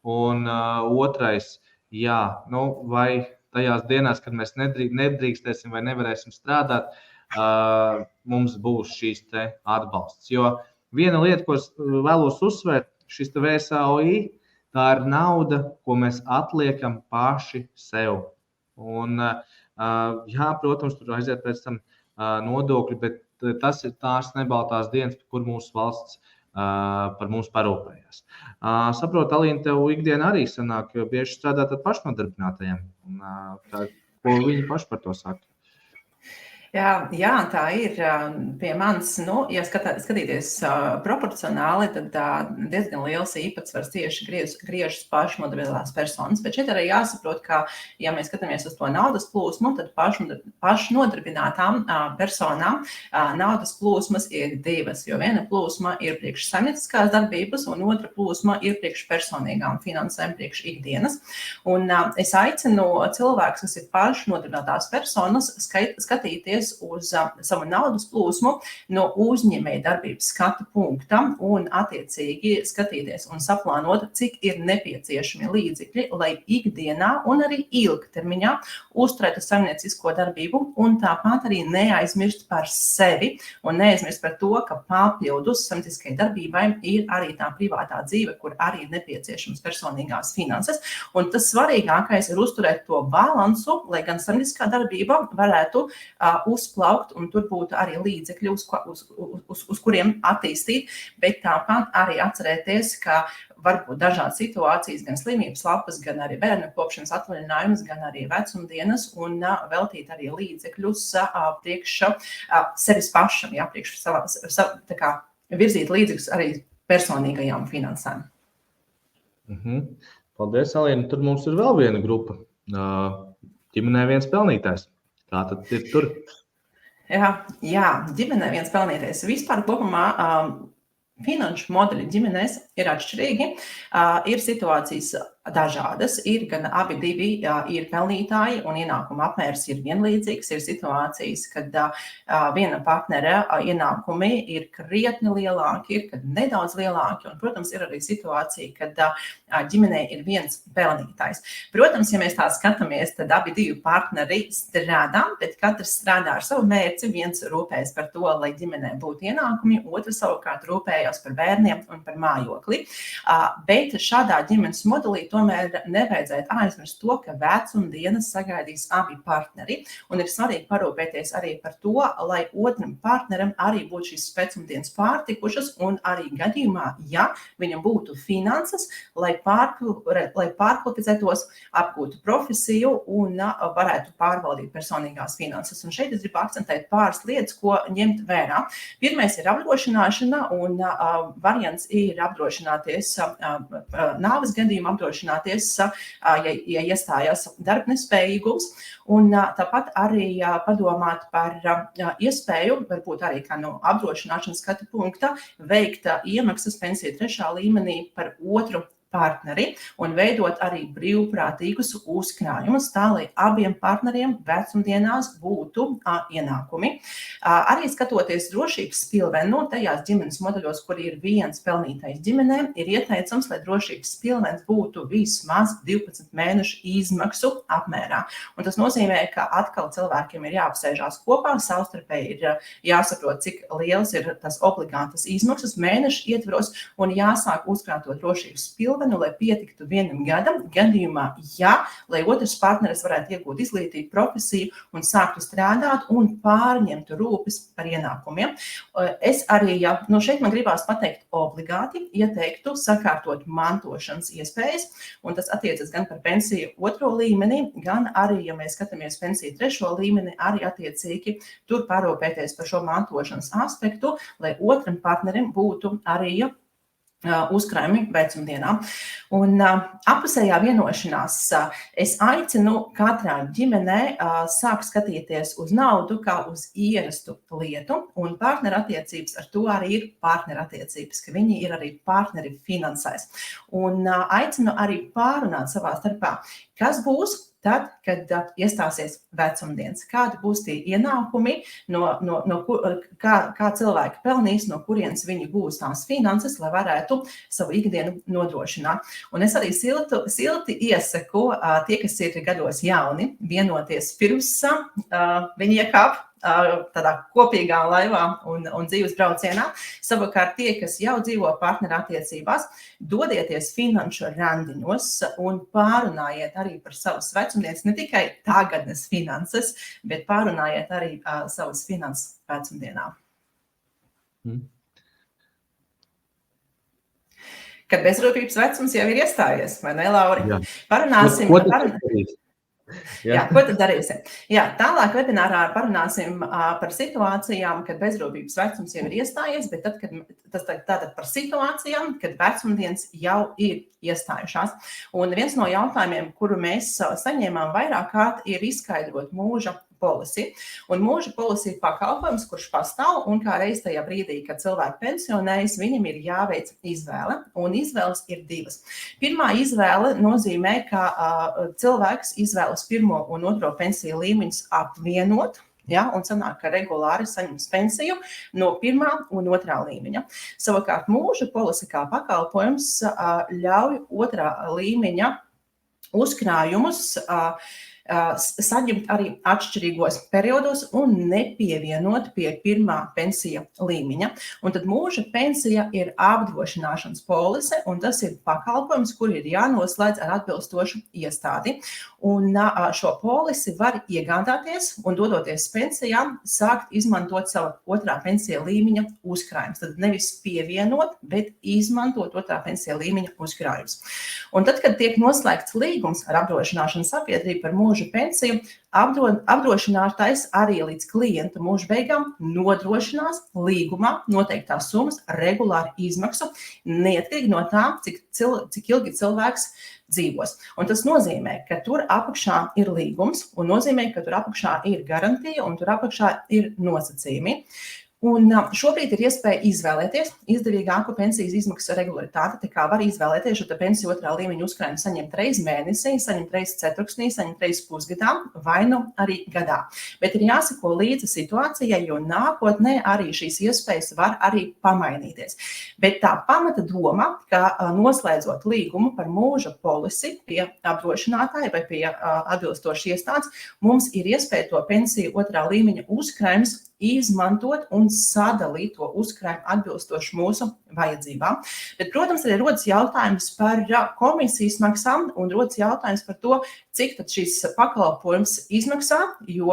Un otrais, vai tajās dienās, kad mēs nedrīkstēsim vai nevarēsim strādāt, mums būs šīs te atbalsts. Jo viena lieta, ko es vēlos uzsvērt, šis te VSAOI, tā ir nauda, ko mēs atliekam paši sev. Un, protams, tur aiziet pēc tam nodokļi, bet tas ir tās nebaltās dienas, kur mūsu valsts par mums parūpējās. Saprotu, Alīna, tev ikdiena arī sanāk bieži strādāt ar pašnodarbinātajiem. Ko viņi paši par to saka? Jā, tā ir pie manis. Ja skatīties proporcionāli, tad diezgan liels īpatsvars tieši griežas pašnodarbinātās personas. Bet šeit arī jāsaprot, ka, ja mēs skatāmies uz to naudas plūsmu, tad pašnodarbinātām personām naudas plūsmas ir divas. Jo viena plūsma ir priekš saimnieciskās darbības, un otra plūsma ir priekš personīgām finansēm, priekš ikdienas. Un es aicinu cilvēkus, kas ir pašnodarbinātās personas, skatīties uz savu naudas plūsmu no uzņēmēja darbības skatu punkta un attiecīgi skatīties un saplānot, cik ir nepieciešami līdzekļi, lai ikdienā un arī ilgtermiņā uzturētu saimniecisko darbību un tāpat arī neaizmirst par sevi un neaizmirst par to, ka papildus saimnieciskai darbībai ir arī tā privātā dzīve, kur arī ir nepieciešams personīgās finanses. Un tas svarīgākais ir uzturēt to balansu, lai gan saimnieciskā darbība varētu uzplaukt, un tur būtu arī līdzekļi, uz kuriem attīstīt, bet tāpat arī atcerēties, ka varbūt dažādas situācijas, gan slimības lapas, gan arī bērnu kopšanas atvaļinājums, gan arī vecumdienas, un veltīt arī līdzekļus priekš sevis pašam, priekš tā kā virzīt līdzekļus arī personīgajām finansēm. Paldies, Alīna. Tur mums ir vēl viena grupa. Ģimenē viens pelnītājs. Kā tad ir tur? Jā, ģimenē viens pelnītājs. Vispār kopumā finanšu modeļi ģimenēs ir atšķirīgi. Ir situācijas dažādas, ir gan abi divi ir pelnītāji un ienākuma apmērs ir vienlīdzīgs. Ir situācijas, kad viena partnera ienākumi ir krietni lielāki, ir nedaudz lielāki, un, protams, ir arī situācija, kad ģimenē ir viens pelnītājs. Protams, ja mēs tā skatāmies, tad abi divi partneri strādā, bet katrs strādā ar savu mērci. Viens rūpējas par to, lai ģimenē būtu ienākumi, otrs savukārt rūpējās par bērniem un par mājokli. Bet šādā ģimenes modelī tomēr nevajadzētu aizmirst to, ka vecumdienas sagaidīs abi partneri, un ir svarīgi parūpēties arī par to, lai otram partneram arī būtu šīs vecumdienas pārtikušas, un arī gadījumā, ja viņam būtu finanses, lai pārkvalificētos, apgūtu profesiju un varētu pārvaldīt personīgās finanses. Un šeit es gribu akcentēt pāris lietas, ko ņemt vērā. Pirmais ir apdrošināšana, un variants ir apdrošināties nāves gadījumu, apdrošināties, ja iestājās darbnespējīgums, un tāpat arī padomāt par iespēju, varbūt arī kā no apdrošināšanas skatu punkta, veikt iemaksas pensiju 3. līmenī par otru partneri un veidot arī brīvprātīgus uzkrājumus, tā lai abiem partneriem vecumdienās būtu ienākumi. Arī skatoties drošības pilvenu, tajās ģimenes modeļos, kur ir viens pelnītais ģimenē, ir ieteicams, lai drošības pilvens būtu vismaz 12 mēnešu izmaksu apmērā. Un tas nozīmē, ka atkal cilvēkiem ir jāapsēžās kopā, savstarpēji ir jāsaprot, cik liels ir tas obligātas izmaksas mēnešu ietvaros un jāsāk uzkrāt to drošības pilvenu, lai pietiktu 1 gadam, gadījumā, lai otrs partneris varētu iegūt izglītību, profesiju un sāktu strādāt un pārņemtu rūpes par ienākumiem. Es arī, šeit man gribās pateikt obligāti, ieteiktu sakārtot mantošanas iespējas, un tas attiecas gan par pensiju 2. līmeni, gan arī, ja mēs skatāmies pensiju 3. līmeni, arī attiecīgi tur parūpēties par šo mantošanas aspektu, lai otram partnerim būtu arī uzkrājumi vecumdienā. Un apusējā vienošanās es aicinu katrā ģimenē sāk skatīties uz naudu kā uz ierastu lietu, un partnerattiecības ar to arī ir partnerattiecības, ka viņi ir arī partneri finansēs. Un aicinu arī pārunāt savā starpā, kas būs tad, kad iestāsies vecumdienas, kādi būs tie ienākumi, kā cilvēki pelnīs, no kurienes viņi gūs tās finanses, lai varētu savu ikdienu nodrošināt. Un es arī silti iesaku tie, kas ir gados jauni, vienoties pirms viņi iekāp tādā kopīgā laivā un dzīves braucienā. Savukārt tie, kas jau dzīvo partnerattiecībās, dodieties finanšu randiņos un pārunājiet arī par savas vecumdienas, ne tikai tagadnes finanses, bet pārunājiet arī savas finanses vecumdienā. Kad bezrūpības vecums jau ir iestājies, vai ne, Lauri? Jā. Parunāsim. Ko tad darīsim? Tālāk webinārā parunāsim par situācijām, kad bezrūpības vecums jau ir iestājies, bet tātad par situācijām, kad vecumdienas jau ir iestājušās. Un viens no jautājumiem, kuru mēs saņēmām vairāk kārt, ir izskaidrot mūža polisi. Un mūža polisi ir pakalpojums, kurš pastāv, un kā reiz tajā brīdī, kad cilvēki pensionējas, viņam ir jāveic izvēle, un izvēles ir 2. Pirmā izvēle nozīmē, ka cilvēks izvēlas 1. un 2. pensiju līmeņus apvienot, un sanāk, ka regulāri saņems pensiju no 1. un 2. līmeņa. Savukārt mūža polisi kā pakalpojums ļauj 2. līmeņa uzkrājumus saņemt arī atšķirīgos periodos un nepievienot pie pirmā pensija līmeņa. Un tad mūža pensija ir apdrošināšanas polise, un tas ir pakalpojums, kur ir jānoslēdz ar atbilstošu iestādi. Un šo polisi var iegādāties un dodoties pensijā, sākt izmantot savu otrā pensija līmeņa uzkrājumus. Tad nevis pievienot, bet izmantot otrā pensija līmeņa uzkrājumus. Un tad, kad tiek noslēgts līgums ar apdrošināšanas sabiedrību par mūža pensiju, apdrošinātājs arī līdz klienta mūža beigām nodrošinās līgumā noteiktās summas regulāru izmaksu, neatkarīgi no tā, cik ilgi cilvēks dzīvos. Un tas nozīmē, ka tur apakšā ir līgums, un nozīmē, ka tur apakšā ir garantija, un tur apakšā ir nosacījumi. Un šobrīd ir iespēja izvēlēties izdevīgāku pensijas izmaksu regularitāti, tā kā var izvēlēties šo pensiju otrā līmeņa uzkrājumu saņemt reiz mēnesī, saņemt reiz ceturksnī, saņemt reiz pusgadā vai nu arī gadā. Bet ir jāsako līdzi situācijai, jo nākotnē arī šīs iespējas var arī pamainīties. Bet tā pamata doma, ka noslēdzot līgumu par mūža polisi pie apdrošinātāja vai pie atbilstošas iestādes, mums ir iespēja to pensiju otrā līmeņa uzkrājumus izmantot un sadalīt to uzkrājumu atbilstoši mūsu vajadzībām. Bet, protams, arī rodas jautājums par komisijas maksām un rodas jautājums par to, cik tad šīs pakalpojums izmaksā, jo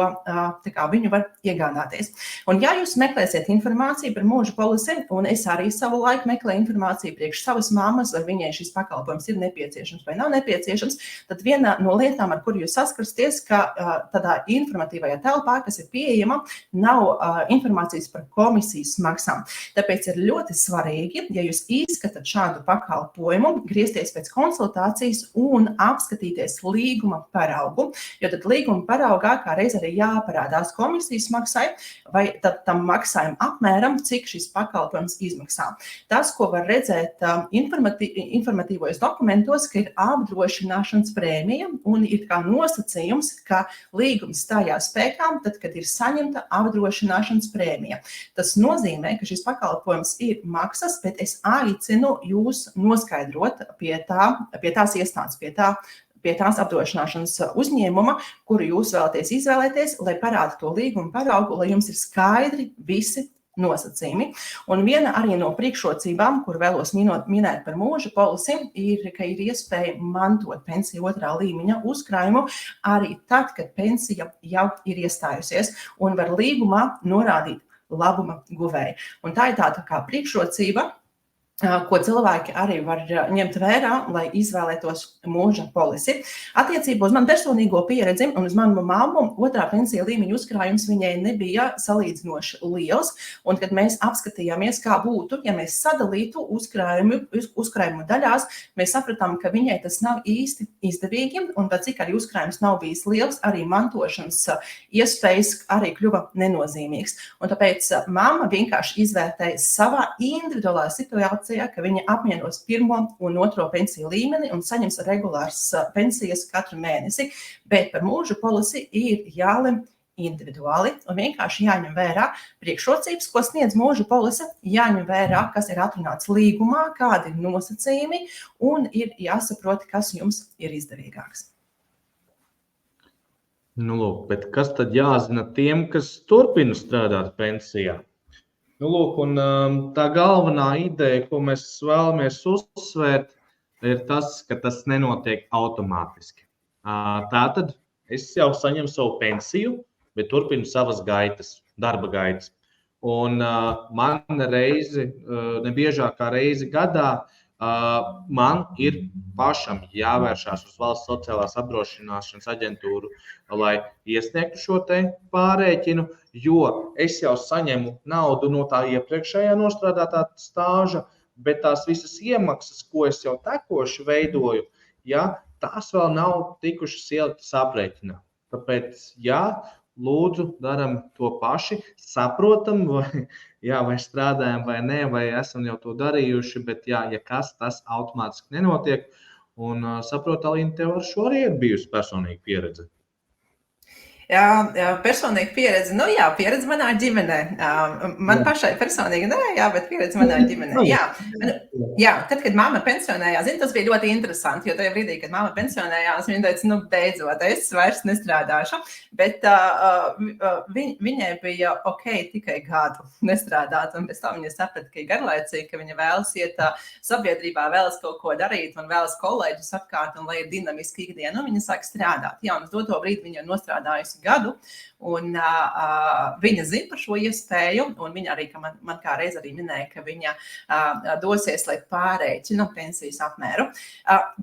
viņu var iegādāties. Un ja jūs meklēsiet informāciju par mūža polisi, un es arī savu laiku meklēju informāciju priekš savas mammas, vai viņai šis pakalpojums ir nepieciešams vai nav nepieciešams, tad viena no lietām, ar kuru jūs saskarsties, ka tādā informatīvajā telpā, kas ir pieejama, nav informācijas par komisijas maksām. Tāpēc ir ļoti svarīgi, ja jūs izskatāt šādu pakalpojumu, griezties pēc konsultācijas un apskatīties līguma paraugu, jo tad līguma paraugā kā reiz arī jāparādās komisijas maksai vai tad tam maksājumu apmēram, cik šis pakalpojums izmaksā. Tas, ko var redzēt informatīvos dokumentos, ka ir apdrošināšanas prēmija un ir kā nosacījums, ka līgums stājās spēkā, tad, kad ir saņemta apdrošināšanas prēmija. Tas nozīmē, ka šis pakalpojums ir maksas, bet es aicinu jūs noskaidrot pie tās iestādes, pie tās apdrošināšanas uzņēmuma, kuru jūs vēlaties izvēlēties, lai parāda to līgumu paraugu, lai jums ir skaidri visi nosacījumi. Un viena arī no priekšrocībām, kur vēlos minēt par mūža polisi, ir, ka ir iespēja mantot pensiju otrā līmeņa uzkrājumu arī tad, kad pensija jau ir iestājusies un var līgumā norādīt labuma guvēju. Un tā ir tāda kā priekšrocība, ko cilvēki arī var ņemt vērā, lai izvēlētos mūža polisi. Attiecībā uz manu personīgo pieredzi un uz manu mammu otrā pensija līmeņa uzkrājums viņai nebija salīdzinoši liels, un kad mēs apskatījāmies, kā būtu, ja mēs sadalītu uzkrājumu daļās, mēs sapratām, ka viņai tas nav īsti izdevīgi, un pat cik arī uzkrājums nav bijis liels, arī mantošanas iespējas arī kļuva nenozīmīgs. Un tāpēc mamma vienkārši izvērtēja savā individuālā situācijā, ka viņa apmienos pirmo un otro pensiju līmeni un saņems regulāras pensijas katru mēnesi, bet par mūža polisi ir jālem individuāli un vienkārši jāņem vērā priekšrocības, ko sniedz mūža polise, jāņem vērā, kas ir atrunāts līgumā, kādi ir nosacījumi un ir jāsaprot, kas jums ir izdevīgāks. Nu, lūk, bet kas tad jāzina tiem, kas turpina strādāt pensijā? Nu, lūk, un tā galvenā ideja, ko mēs vēlamies uzsvērt, ir tas, ka tas nenotiek automātiski. Tātad es jau saņemu savu pensiju, bet turpinu savas gaitas, darba gaitas. Un man nebiežākā reizi gadā man ir pašam jāvēršās uz Valsts sociālās apdrošināšanas aģentūru, lai iesniegtu šo te pārēķinu, jo es jau saņemu naudu no tā iepriekšējā nostrādātā stāža, bet tās visas iemaksas, ko es jau tekoši veidoju, tās vēl nav tikušas ieliktas aprēķinā. Tāpēc, lūdzu, daram to paši, saprotam, vai strādājam vai nē, vai esam jau to darījuši, bet ja kas, tas automātiski nenotiek. Un saprot, Alīna, tev ar šo arī ir bijusi personīga pieredze. Personīga pieredze, pieredze manā ģimenē. Man pašai personīgi bet pieredze manā ģimenē. Tad, kad mamma pensionējās, tas bija ļoti interesanti, jo tajā brīdī, kad mamma pensionējās, viņa teica, beidzot, es vairs nestrādāšu, bet viņai bija tikai gadu nestrādāt, un pēc tam viņa saprata, ka ir garlaicīgi, ka viņa vēlas iet sabiedrībā, vēlas kaut ko darīt, un vēlas kolēģus apkārt, un lai ir dinamiski ikdiena, un viņa sāk strādāt. Un uz to brīdi viņa ir nostrādājusi gadu, un viņa zina par šo iespēju, un viņa arī, ka man kā reiz arī minēja, ka viņa dosies, lai pārēķina pensijas apmēru.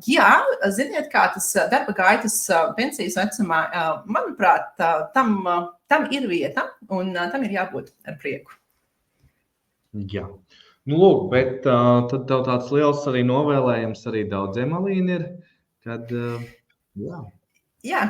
Ziniet, kā tas darba gaitas pensijas vecumā, manuprāt, tam ir vieta, un tam ir jābūt ar prieku. Jā. Lūk, bet tad tev tāds liels arī novēlējums arī daudziem, Alīna, ir, kad,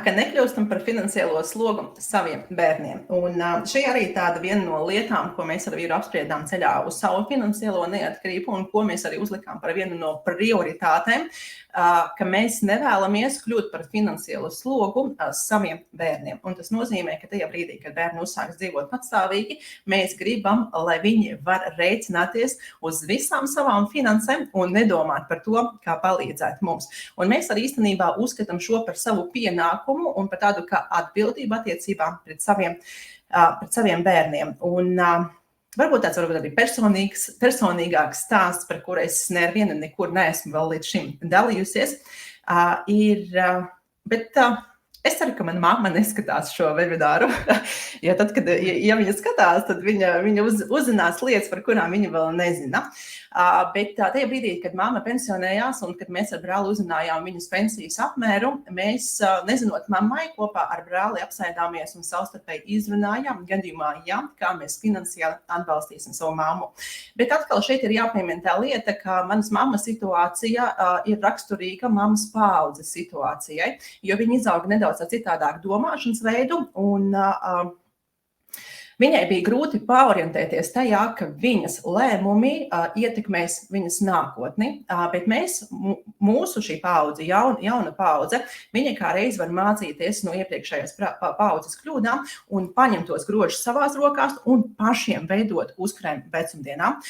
ka nekļūstam par finansiālo slogu saviem bērniem. Un šī arī tāda viena no lietām, ko mēs ar vīru apspriedām ceļā uz savu finansiālo neatkarību un ko mēs arī uzlikām par vienu no prioritātēm, ka mēs nevēlamies kļūt par finansiālo slogu saviem bērniem. Un tas nozīmē, ka tajā brīdī, kad bērni uzsāks dzīvot patstāvīgi, mēs gribam, lai viņi var rēķināties uz visām savām finansēm un nedomāt par to, kā palīdzēt mums. Un mēs arī īstenībā uzskatām šo par savu pienākumu un par tādu kā atbildību attiecībā pret saviem bērniem. Un varbūt tāds arī personīgāks stāsts, par kuru es nevienu nekur neesmu vēl līdz šim dalījusies, bet es ceru, ka mana mamma neskatās šo webināru, jo tad, kad viņa skatās, tad viņa uzzinās lietas, par kurām viņa vēl nezina. Bet tajā brīdī, kad mamma pensionējās un kad mēs ar brāli uzzinājām viņas pensijas apmēru, mēs, nezinot mammai, kopā ar brāli apsēdāmies un savstarpēji izrunājām gadījumā, kā mēs finansiāli atbalstīsim savu mammu. Bet atkal šeit ir jāpiemina tā lieta, ka manas mammas situācija ir raksturīga mammas paaudzes situācijai, jo viņa izauga nedaudz citādāk domāšanas veidu un viņai bija grūti pārorientēties tajā, ka viņas lēmumi ietekmēs viņas nākotni, bet mūsu šī paudze, jauna paudze, viņa kā reiz var mācīties no iepriekšējās paudzes kļūdām un paņemt tos grožus savās rokās un pašiem veidot uzkrājumu vecumdienām.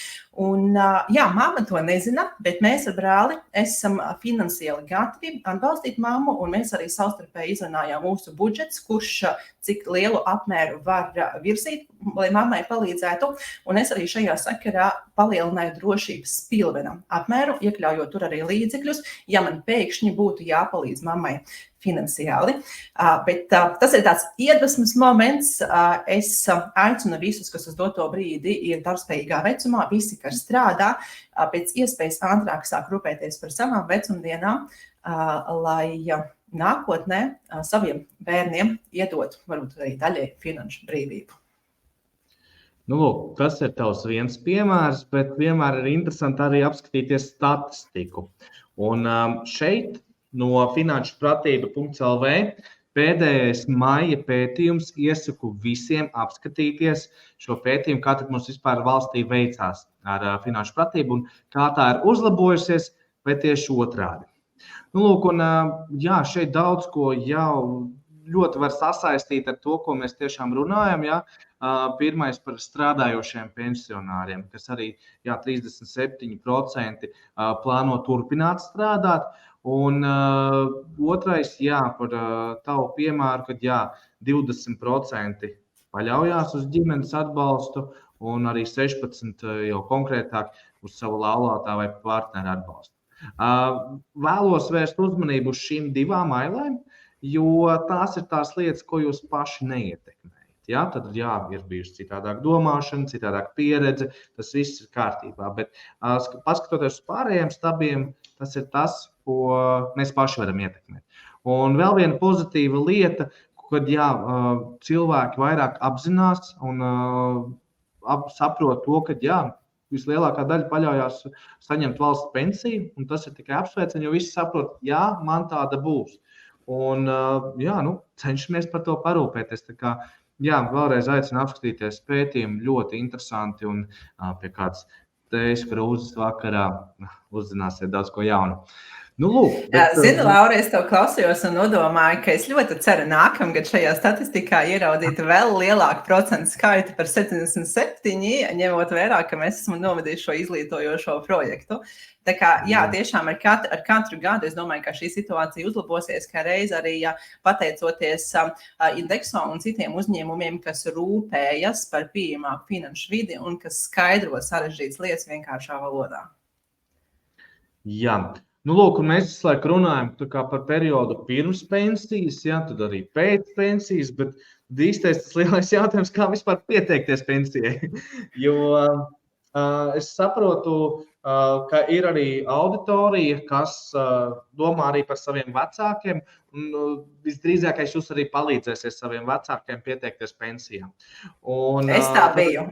Un, mamma to nezina, bet mēs ar brāli esam finansiāli gatavi atbalstīt mammu, un mēs arī savstarpēji izrunājām mūsu budžets, kurš cik lielu apmēru var virzīt, lai mammai palīdzētu. Un es arī šajā sakarā palielināju drošības pilvenam apmēru, iekļaujot tur arī līdzekļus, ja man pēkšņi būtu jāpalīdz mammai finansiāli. Bet tas ir tāds iedvesmas moments. Es aicinu visus, kas uz doto brīdi ir darbspējīgā vecumā, visi, kas strādā, pēc iespējas ātrāk sāk rūpēties par savām vecumdienām, lai nākotnē saviem bērniem iedot varbūt arī daļai finanšu brīvību. Lūk, tas ir tavs viens piemērs, bet vienmēr ir interesanti arī apskatīties statistiku. Un šeit no finanšpratība.lv pēdējais maija pētījums iesaku visiem apskatīties šo pētījumu, kā tad mums vispār valstī veicās ar finanšu pratību un kā tā ir uzlabojusies, vai tieši otrādi. Lūk, un šeit daudz ko jau ļoti var sasaistīt ar to, ko mēs tiešām runājam. Pirmais par strādājošiem pensionāriem, kas arī 37% plāno turpināt strādāt. Un otrais, par tavu piemēru, kad 20% paļaujās uz ģimenes atbalstu un arī 16% jau konkrētāk uz savu laulātā vai partneru atbalstu. Vēlos vērst uzmanību uz šīm divām ailēm, jo tās ir tās lietas, ko jūs paši neietekmējat. Tad ir bijusi citādāk domāšana, citādāk pieredze, tas viss ir kārtībā. Bet paskatoties uz pārējiem stabiem, tas ir tas, ko mēs paši varam ietekmēt. Un vēl viena pozitīva lieta, kad cilvēki vairāk apzinās un saprot to, ka vislielākā daļa paļaujās saņemt valsts pensiju, un tas ir tikai apsveicami, jo visi saprot, man tāda būs. Un cenšamies par to parūpēties. Tā kā, vēlreiz aicinu apskatīties pētījumu, ļoti interesanti, un pie kāds tējas krūzes vakarā uzzināsiet daudz ko jaunu. Zini, Laura, es tev klausījos un nodomāju, ka es ļoti ceru nākamgad šajā statistikā ieraudīt vēl lielāku procentu skaitu par 77, ņemot vērā, ka mēs esam novadījuši šo izglītojošo projektu. Tā kā, jā, tiešām ar katru gadu es domāju, ka šī situācija uzlabosies, kā reiz arī pateicoties Indexo un citiem uzņēmumiem, kas rūpējas par pieejamāku finanšu vidi un kas skaidro sarežģītas lietas vienkāršā valodā. Jā. Lūk, un mēs visu laiku runājam par periodu pirms pensijas, tad arī pēc pensijas, bet īstais tas lielais jautājums, kā vispār pieteikties pensijai. Jo es saprotu, ka ir arī auditorija, kas domā arī par saviem vecākiem, un visdrīzākais jūs arī palīdzēsiet saviem vecākiem pieteikties pensijām. Es tā biju.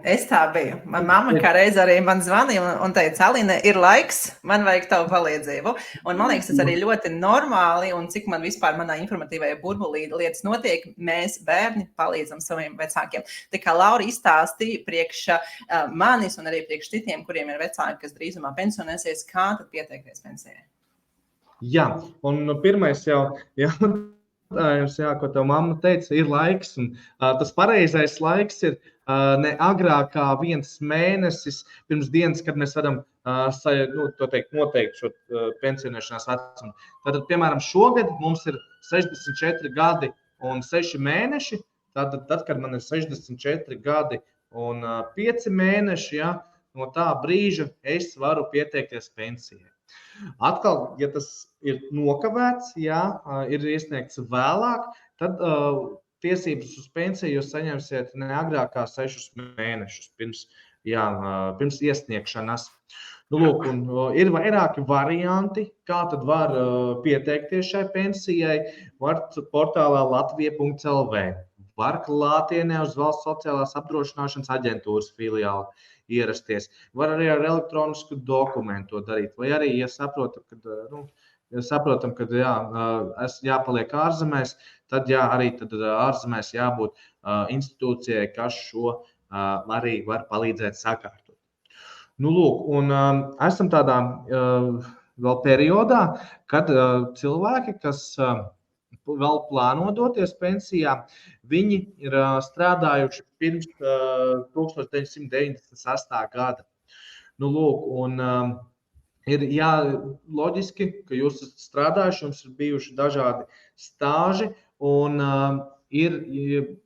Man mamma kā reiz arī man zvanīja un teica, Aline, ir laiks, man vajag tavu palīdzību. Un man liekas, tas arī ļoti normāli, un cik man vispār manā informatīvajā burbulī lietas notiek, mēs bērni palīdzam saviem vecākiem. Tā kā Laura izstāstīja priekš manis un arī priekš citiem, kuriem ir vecāki, kas drīzumā pensionēsies, kā tad pieteikties pensijai? Jā, un pirmais jautājums, ko tev mamma teica, ir laiks. Un, tas pareizais laiks ir ne agrāk kā 1 mēnesis pirms dienas, kad mēs varam noteikt šo pensionēšanās vecumu. Tātad, piemēram, šogad mums ir 64 gadi un 6 mēneši. Tātad, kad man ir 64 gadi un 5 mēneši, no tā brīža es varu pieteikties pensijai. Atkal, ja tas ir nokavēts, ir iesniegts vēlāk, tad tiesības uz pensiju jūs saņemsiet ne agrāk kā 6 mēnešus pirms iesniegšanas. Lūk, un ir vairāki varianti, kā tad var pieteikties šai pensijai. Var portālā latvija.lv, var klātienē uz Valsts sociālās apdrošināšanas aģentūras filiāli ierasties. Var arī ar elektronisku dokumentu to darīt. Vai arī, ja saprotam, ka jāpaliek ārzemēs, tad arī ārzemēs jābūt institūcijai, kas šo arī var palīdzēt sakārtot. Lūk, un esam tādā vēl periodā, kad cilvēki, kas vēl plāno doties pensijā, viņi ir strādājuši pirms 1998. gada. Lūk, un ir loģiski, ka jūs esat strādājuši, jums ir bijuši dažādi stāži, un ir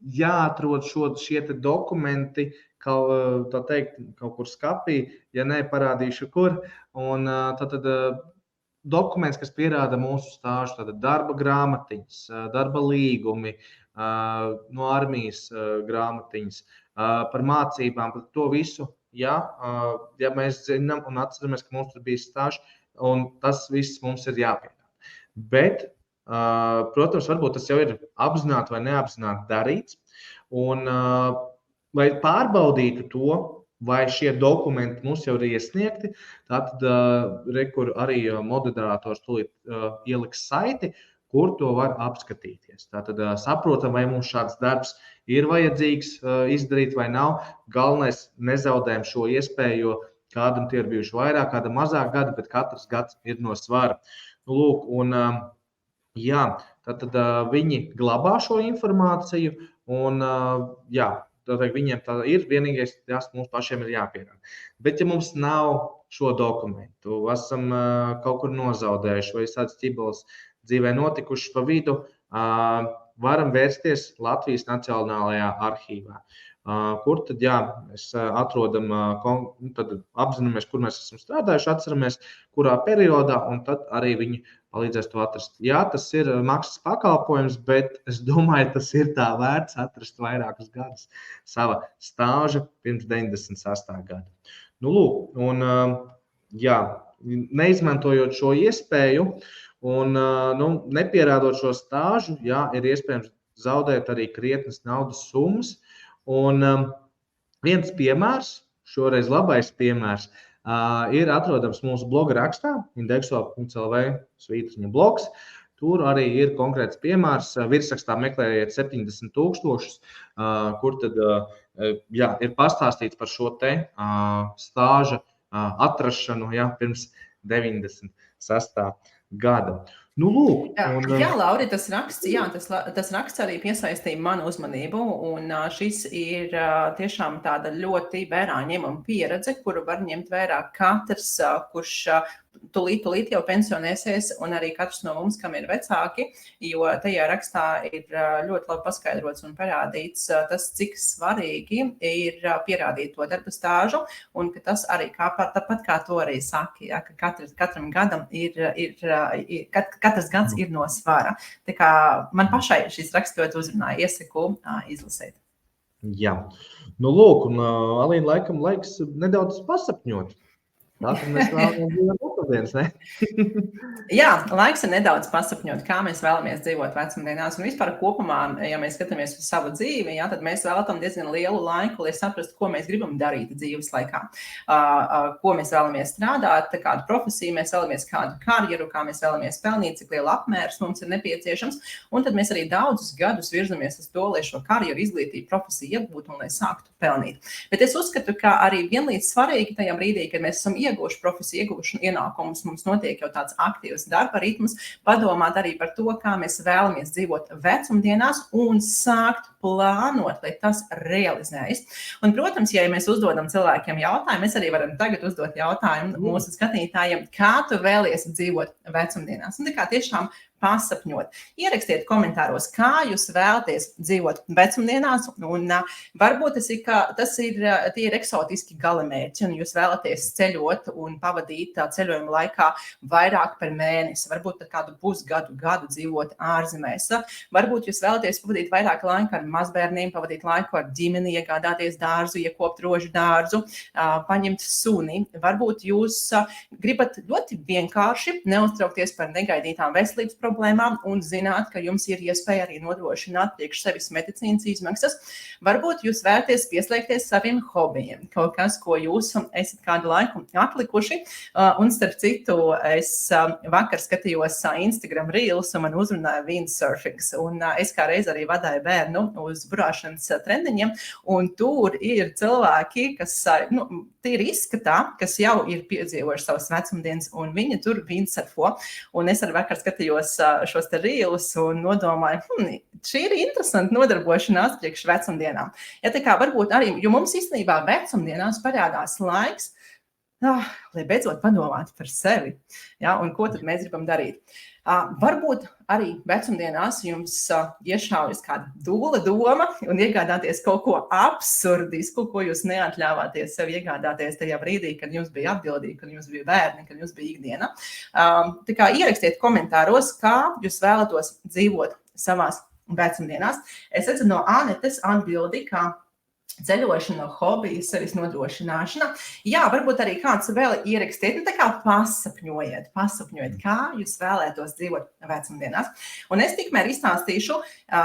jāatrod šie dokumenti, kaut kur skapī, ja ne, parādīšu kur, un tad dokuments, kas pierāda mūsu stāžu, tātad darba grāmatiņas, darba līgumi, no armijas grāmatiņas, par mācībām, par to visu, ja mēs zinām un atceramies, ka mums tur bija stāžs, un tas viss mums ir jāpierāda. Bet, protams, varbūt tas jau ir apzināti vai neapzināti darīts, un lai pārbaudītu to, vai šie dokumenti mums jau ir iesniegti, tad kur arī moderators tūlīt ieliks saiti, kur to var apskatīties. Tātad saprotam, vai mums šāds darbs ir vajadzīgs izdarīt vai nav. Galvenais, nezaudējam šo iespēju, jo kādam tie ir bijuši vairāk, kādam mazāk gadi, bet katrs gads ir no svara. Lūk, un tad viņi glabā šo informāciju un viņiem tā ir, vienīgais, tas mums pašiem ir jāpierāda. Bet, ja mums nav šo dokumentu, esam kaut kur nozaudējuši vai kāds ķibelis dzīvē notikuši pa vidu, varam vērsties Latvijas Nacionālajā arhīvā, kur tad, mēs atrodam, tad apzināmies, kur mēs esam strādājuši, atceramies, kurā periodā, un tad arī viņi palīdzēs to atrast. Jā, tas ir maksas pakalpojums, bet es domāju, tas ir tā vērts atrast vairākus gadus sava stāža pirms 98. gada. Lūk, un neizmantojot šo iespēju un nepierādot šo stāžu, ir iespējams zaudēt arī krietnas naudas summas. Un viens piemērs, šoreiz labais piemērs, ir atrodams mūsu bloga rakstā, indexo.lv/blogs. Tur arī ir konkrēts piemērs. Virsrakstā meklējiet 70,000, kur tad ir pastāstīts par šo te stāža atrašanu pirms 96. gada. Nu, lūk, Jā, Lauri, tas raksts arī piesaistīja manu uzmanību, un šis ir tiešām tāda ļoti vērā ņemama pieredze, kuru var ņemt vērā katrs, kurš tūlīt jau pensionēsies, un arī katrs no mums, kam ir vecāki, jo tajā rakstā ir ļoti labi paskaidrots un parādīts tas, cik svarīgi ir pierādīt to darba stāžu, un ka tas arī tāpat kā to arī saka, ja, ka katram gadam katrs gads ir no svara. Tā kā man pašai šis raksts ļoti uzrunāja, iesaku izlasīt. Jā. Nu, lūk, un Alīna, laikam laiks nedaudz pasapņot. Tā, ka mēs vēlamies dzīvot vecumdienas, ne? Jā, laiks ir nedaudz pasapņot, kā mēs vēlamies dzīvot vecumdienās. Un vispār kopumā, ja mēs skatāmies uz savu dzīvi, jā, tad mēs veltam diezgan lielu laiku, lai saprastu, ko mēs gribam darīt dzīves laikā. Ko mēs vēlamies strādāt, kādu profesiju mēs vēlamies, kādu karjeru, kā mēs vēlamies pelnīt, cik liela apmērs mums ir nepieciešams. Un tad mēs arī daudzus gadus virzamies uz to, lai šo karjeru, izglītību, profesiju iegūtu un lai sāktu pelnīt. Bet es uzskatu, ka arī vienlīdz svarīgi tajā brīdī, kad mēs esam ieguvuši profesiju, ieguvuši ienākumus, mums notiek jau tāds aktīvs darba ritms, padomāt arī par to, kā mēs vēlamies dzīvot vecumdienās un sākt plānot, lai tas realizējas. Un, protams, ja mēs uzdodam cilvēkiem jautājumu, mēs arī varam tagad uzdot jautājumu mūsu skatītājiem, kā tu vēlies dzīvot vecumdienās. Un tā kā tiešām pasapņot. Ierakstiet komentāros, kā jūs vēlaties dzīvot vecumdienās, un varbūt tie ir eksotiski galamērķi, un jūs vēlaties ceļot un pavadīt ceļojuma laikā vairāk par mēnesi, varbūt par kādu gadu dzīvot ārzemēs. Varbūt jūs vēlaties pavadīt vairāk laika ar mazbērniem, pavadīt laiku ar ģimeni, iegādāties dārzu, iekopt rožu dārzu, paņemt suni. Varbūt jūs gribat ļoti vienkārši neuztraukties par negaidītām veselības problēmām un zināt, ka jums ir iespēja arī nodrošināt priekš sevis medicīnas izmaksas. Varbūt jūs vēlaties pieslēgties saviem hobijiem, kaut kas, ko jūs esat kādu laiku atlikuši. Un starp citu, es vakar skatījos Instagram Reels un man uzrunāja windsurfings. Un es kā reiz arī vadāju bērnu uz burāšanas trendiņiem, un tur ir cilvēki, kas tīri izskatā, kas jau ir piedzīvojuši savas vecumdienas, un viņi tur windsurfo. Un es arī vakar skatījos šos te reelus un nodomāju, šī ir interesanti nodarbošanās priekš vecumdienām. Ja tā kā varbūt arī, jo mums īstenībā vecumdienās parādās laiks, lai beidzot padomāt par sevi, ja, un ko tad mēs gribam darīt. Varbūt arī vecumdienās jums iešaujas kāda dūla doma un iegādāties kaut ko absurdisku, ko jūs neatļāvāties sev iegādāties tajā brīdī, kad jums bija atbildīgi, kad jums bija bērni, kad jums bija ikdiena. Tā kā ierakstiet komentāros, kā jūs vēlatos dzīvot savās vecumdienās. Es redzu no Anetes atbildi, kā ceļošana, hobija, sevis nodrošināšana. Jā, varbūt arī kāds vēl ierakstiet, tā kā pasapņojiet, kā jūs vēlētos dzīvot vecumdienās. Un es tikmēr izstāstīšu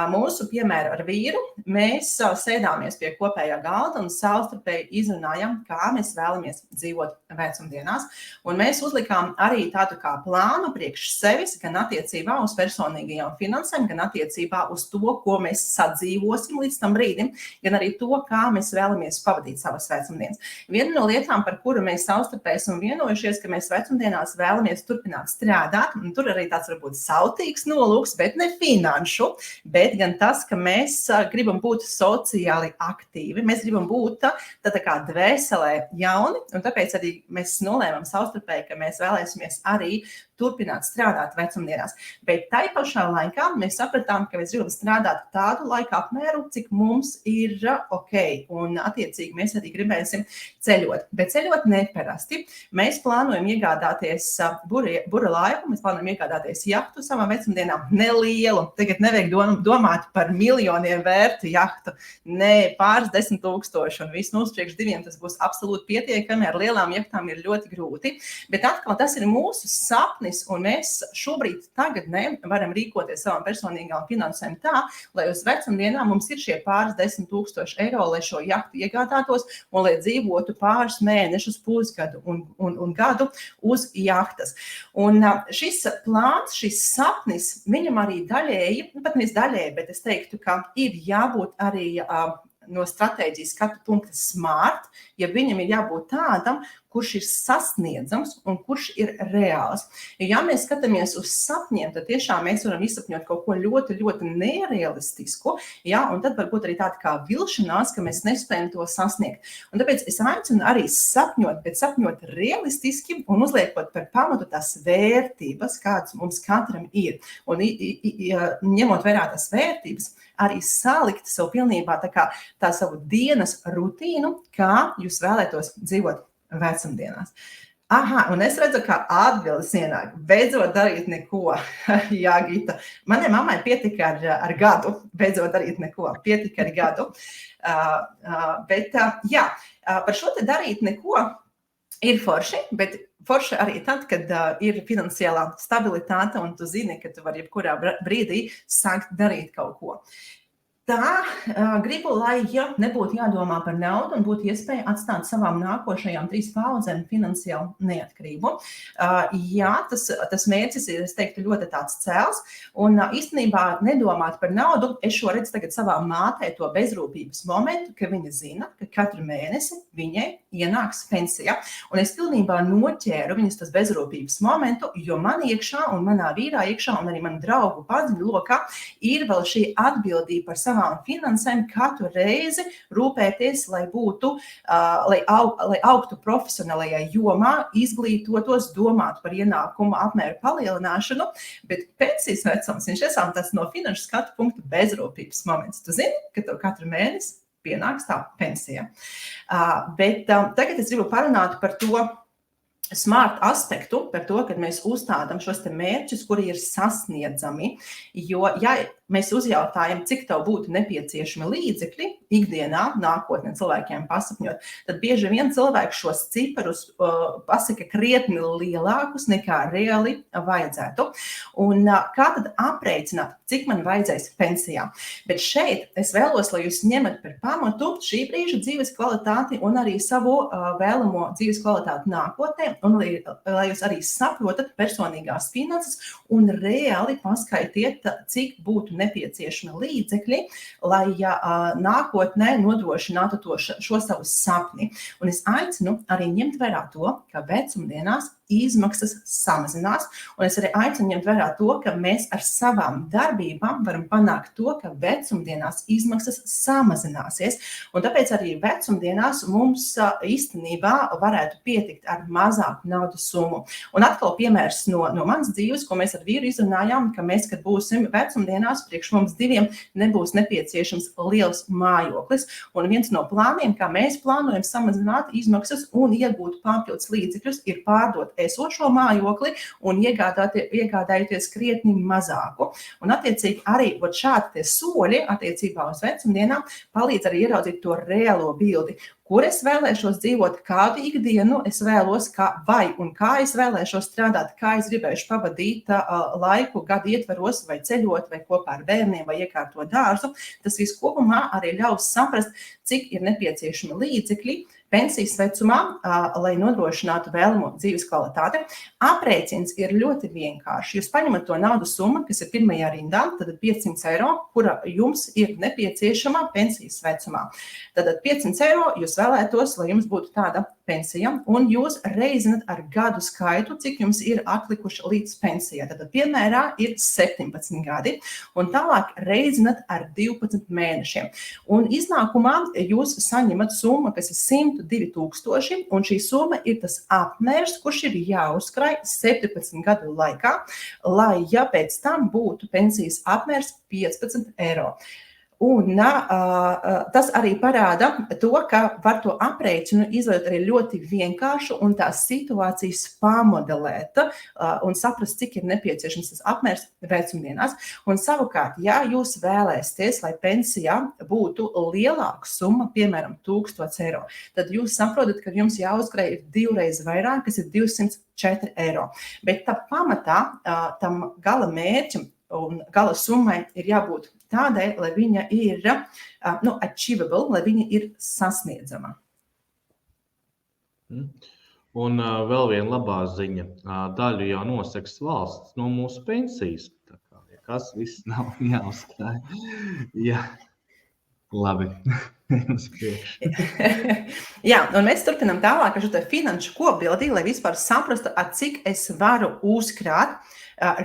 mūsu piemēru ar vīru. Mēs sēdāmies pie kopējā galda un savstarpēji izrunājam, kā mēs vēlamies dzīvot vecumdienās. Un mēs uzlikām arī tādu kā plānu priekš sevis, gan attiecībā uz personīgajām finansēm, gan attiecībā uz to, ko mēs sadzīvosim līdz tam brīdim, gan arī to, kā mēs vēlamies pavadīt savas vecumdienas. Viena no lietām, par kuru mēs savstarpēji esam vienojušies, ka mēs vecumdienās vēlamies turpināt strādāt, un tur arī tāds varbūt sautīgs nolūks, bet ne finanšu, bet gan tas, ka mēs gribam būt sociāli aktīvi, mēs gribam būt tā kā dvēselē jauni, un tāpēc arī mēs nolēmam savstarpēji, ka mēs vēlēsimies arī turpināt strādāt vecumdienās. Bet tai pašā laikā mēs sapratām, ka mēs gribam strādāt tādu laika apmēru, cik mums ir ok. Un attiecīgi mēs arī gribēsim ceļot. Bet ceļot neparasti. Mēs plānojam iegādāties bura laivu, mēs plānojam iegādāties jahtu savām vecumdienām. Nelielu. Tagad nevajag domāt par miljoniem vērtu jahtu. Ne, pāris 10 000 un viss mums priekš diviem tas būs absolūti pietiekami. Ar lielām jahtām ir ļoti grūti. Bet atkal tas ir mūsu sapnis, un mēs šobrīd tagad varam rīkoties savām personīgām finansēm tā, lai uz vecumdienām mums ir šie pāris 10 000 eiro, lai šo jahtu iegādātos un lai dzīvotu pāris mēnešus, pusgadu un gadu uz jahtas. Un šis plāns, šis sapnis, viņam arī daļēji, pat mēs daļēji, bet es teiktu, ka ir jābūt arī no stratēģijas skatu punkta smart, ja viņam ir jābūt tādam, kurš ir sasniedzams un kurš ir reāls. Ja mēs skatāmies uz sapņiem, tad tiešām mēs varam izsapņot kaut ko ļoti, ļoti nerealistisku, ja, un tad varbūt arī tāda kā vilšanās, ka mēs nespējam to sasniegt. Un tāpēc es aicinu arī sapņot, bet sapņot realistiski un uzliekot par pamatu tās vērtības, kādas mums katram ir. Un ņemot vērā tās vērtības, arī salikt sev pilnībā tā savu dienas rutīnu, kā jūs vēlētos dzīvot vecumdienās. Aha, un es redzu, kā atbildes ienāk. Beidzot darīt neko. Jā, Gita. Manai mammai pietika ar gadu. Beidzot darīt neko. Pietika ar gadu. Bet jā, par šo te darīt neko ir forši, bet forši arī tad, kad ir finansiālā stabilitāte un tu zini, ka tu vari jebkurā brīdī sākt darīt kaut ko. Tā gribu, lai nebūtu jādomā par naudu un būtu iespēja atstāt savām nākošajām 3 paudzēm finansiālu neatkarību. Jā, tas mērķis ir, es teiktu, ļoti tāds cēls. Un īstenībā nedomāt par naudu, es šo redzu tagad savā mātei to bezrūpības momentu, ka viņa zina, ka katru mēnesi viņai ienāks pensija. Un es pilnībā noķēru viņas tas bezrūpības momentu, jo man iekšā un manā vīrā iekšā un arī man draugu paziņu lokā ir vēl šī atbildība par savām finansēm katru reizi rūpēties, lai būtu, lai augtu profesionālajā jomā, izglītotos, domātu par ienākumu apmēru palielināšanu, bet pensijas vecums, viņš esam tas no finanšu skatu punktu bezrūpības moments. Tu zini, ka tev katru mēnesi pienāks tā pensija. Bet tagad es gribu parunāt par to smart aspektu, par to, kad mēs uzstādām šos te mērķus, kuri ir sasniedzami, jo, ja mēs uzjautājam, cik tev būtu nepieciešami līdzekļi ikdienā, nākotnē cilvēkiem pasapņot, tad bieži vien cilvēki šos ciparus pasaka krietni lielākus nekā reāli vajadzētu. Un kā tad aprēķināt, cik man vajadzēs pensijā? Bet šeit es vēlos, lai jūs ņemat par pamatu šī brīža dzīves kvalitāti un arī savu vēlamo dzīves kvalitāti nākotnē, un lai jūs arī saprotat personīgās finanses un reāli paskaitiet, cik būtu nepieciešami līdzekļi, lai nākotnē nodrošinātu šo savu sapni. Un es aicinu arī ņemt vērā to, ka vecumdienās izmaksas samazinās, un es arī aicinu ņemt vērā to, ka mēs ar savām darbībām varam panākt to, ka vecumdienās izmaksas samazināsies, un tāpēc arī vecumdienās mums īstenībā varētu pietikt ar mazāku naudas summu. Un atkal piemērs no manas dzīves, ko mēs ar vīru izrunājām, ka mēs, kad būsim vecumdienās, priekš mums diviem nebūs nepieciešams liels mājoklis, un viens no plāniem, kā mēs plānojam samazināt izmaksas un iegūt papildus līdzekļus, ir pārdot esošo mājokli un iegādājoties krietni mazāku. Un attiecīgi arī šādi tie soļi attiecībā uz vecumdienām palīdz arī ieraudzīt to reālo bildi, kur es vēlēšos dzīvot, kādu ikdienu es vēlos, kā es vēlēšos strādāt, kā es gribēšu pavadīt laiku gadu ietvaros vai ceļot, vai kopā ar bērniem, vai iekārtot dārzu. Tas viss kopumā arī ļaus saprast, cik ir nepieciešami līdzekļi pensijas vecumā, lai nodrošinātu vēlamo dzīves kvalitāti. Aprēķins ir ļoti vienkārši. Jūs paņemat to naudas summu, kas ir pirmajā rindā, tad 500 eiro, kura jums ir nepieciešama pensijas vecumā. Tad 500 eiro jūs vēlētos, lai jums būtu tāda pensija, un jūs reizinat ar gadu skaitu, cik jums ir atlikuši līdz pensijai. Tad piemērā ir 17 gadi, un tālāk reizinat ar 12 mēnešiem. Un iznākumā jūs saņemat summu, kas ir 102 000, un šī summa ir tas apmērs, kurš ir jāuzkrāj 17 gadu laikā, lai pēc tam būtu pensijas apmērs 15 eiro. Un tas arī parāda to, ka var to aprēķinu izveidot arī ļoti vienkāršu un tās situācijas pamodelēt un saprast, cik ir nepieciešams tas apmērs vecumdienās. Un savukārt, ja jūs vēlēsties, lai pensijā būtu lielāka summa, piemēram, 1000 eiro, tad jūs saprotat, ka jums jāuzkrāj 2 reizes vairāk, kas ir 204 eiro. Bet tā pamatā tam gala mērķim un gala summai ir jābūt tādai, lai viņa ir achievable, lai viņa ir sasniedzama. Un vēl viena labā ziņa. Daļu jau noseks valsts no mūsu pensijas. Tā kā, kas viss nav jāuzkrāj. Jā, labi. Jā, un mēs turpinām tālāk ar šo finanšu kopbildi, lai vispār saprastu, cik es varu uzkrāt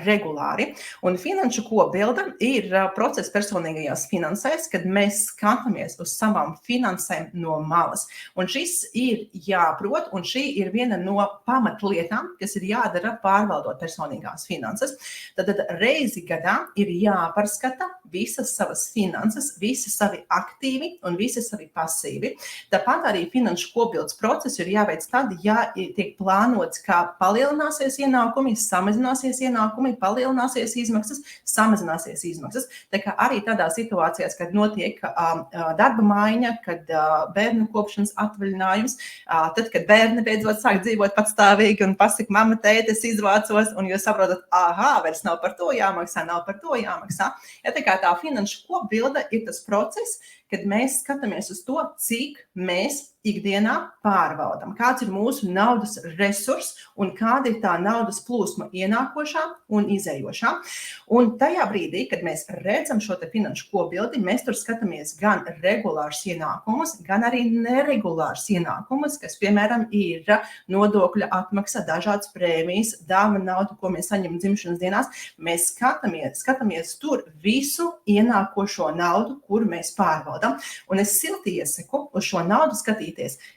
regulāri. Un finanšu kopbilde ir process personīgajās finansēs, kad mēs skatāmies uz savām finansēm no malas. Un šis ir jāprot, un šī ir viena no pamatlietām, kas ir jādara pārvaldot personīgās finanses. Tad reizi gadā ir jāpārskata visas savas finanses, visi savi aktīvi un visi savi pasīvi. Tāpat arī finanšu kopbildes procesu ir jāveic tad, ja tiek plānots, kā palielināsies ienākumi, samazināsies ienākumi, palielināsies izmaksas, samazināsies izmaksas. Tā kā arī tādā situācijās, kad notiek darba maiņa, kad bērnu kopšanas atvaļinājums, tad, kad bērni beidzot sāk dzīvot patstāvīgi un pasaka, mama, tēti, es izvācos, un jūs saprotat, vairs nav par to jāmaksā, nav par to jāmaksā. Ja, tā kā tā finanšu kopbilde ir tas process, kad mēs skatāmies uz to, cik mēs ikdienā pārvaldam, kāds ir mūsu naudas resurs un kāda ir tā naudas plūsma ienākošā un izējošā. Un tajā brīdī, kad mēs redzam šo te finanšu kopbildi, mēs tur skatāmies gan regulārs ienākumus, gan arī neregulārs ienākumus, kas, piemēram, ir nodokļa atmaksa, dažādas prēmijas, dāvana nauda, ko mēs saņemam dzimšanas dienās. Mēs skatāmies tur visu ienākošo naudu, kuru mēs pārvaldam. Un es silti iesaku uz šo naudu skatīties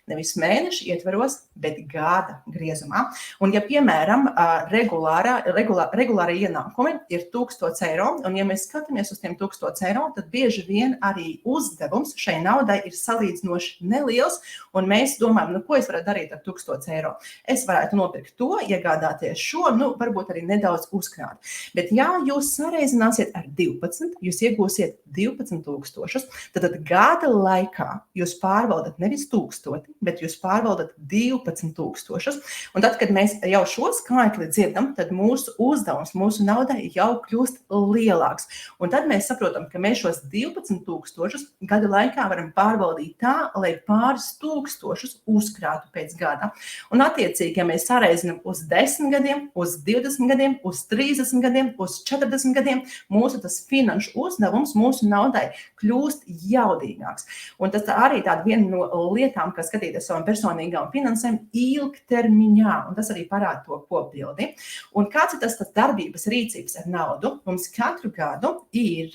nevis mēnešu ietvaros, bet gada griezumā. Un ja, piemēram, regulāri ienākumi ir 1000 eiro, un ja mēs skatāmies uz tiem 1000 eiro, tad bieži vien arī uzdevums šai naudai ir salīdzinoši neliels, un mēs domājam, ko es varētu darīt ar 1000 eiro. Es varētu nopirkt to, iegādāties šo, varbūt arī nedaudz uzkrāt. Bet ja jūs sareizināsiet ar 12, jūs iegūsiet 12 000, tad gada laikā jūs pārvaldat nevis 1000, bet jūs pārvaldat 12 000. Un tad, kad mēs jau šo skaitli dzirdam, tad mūsu uzdevums, mūsu naudai jau kļūst lielāks. Un tad mēs saprotam, ka mēs šos 12 000 gada laikā varam pārvaldīt tā, lai pāris tūkstošus uzkrātu pēc gada. Un attiecīgi, ja mēs sareizinām uz 10 gadiem, uz 20 gadiem, uz 30 gadiem, uz 40 gadiem, mūsu tas finanšu uzdevums mūsu naudai kļūst jaudīgāks. Un tas arī tāda viena no lietām, kas skatīties savām personīgām finansēm ilgtermiņā, un tas arī parāda to kopbildi. Un kāds ir tas darbības rīcības ar naudu? Mums katru gadu ir...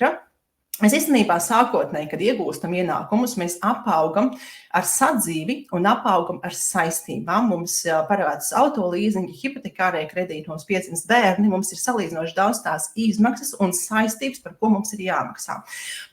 Mēs īstenībā sākotnēji, kad iegūstam ienākumus, mēs apaugam ar sadzīvi un apaugam ar saistībām. Mums parādās autolīzingi, hipotekārie kredīti, mums 500 bērni, mums ir salīdzinoši daudz tās izmaksas un saistības, par ko mums ir jāmaksā.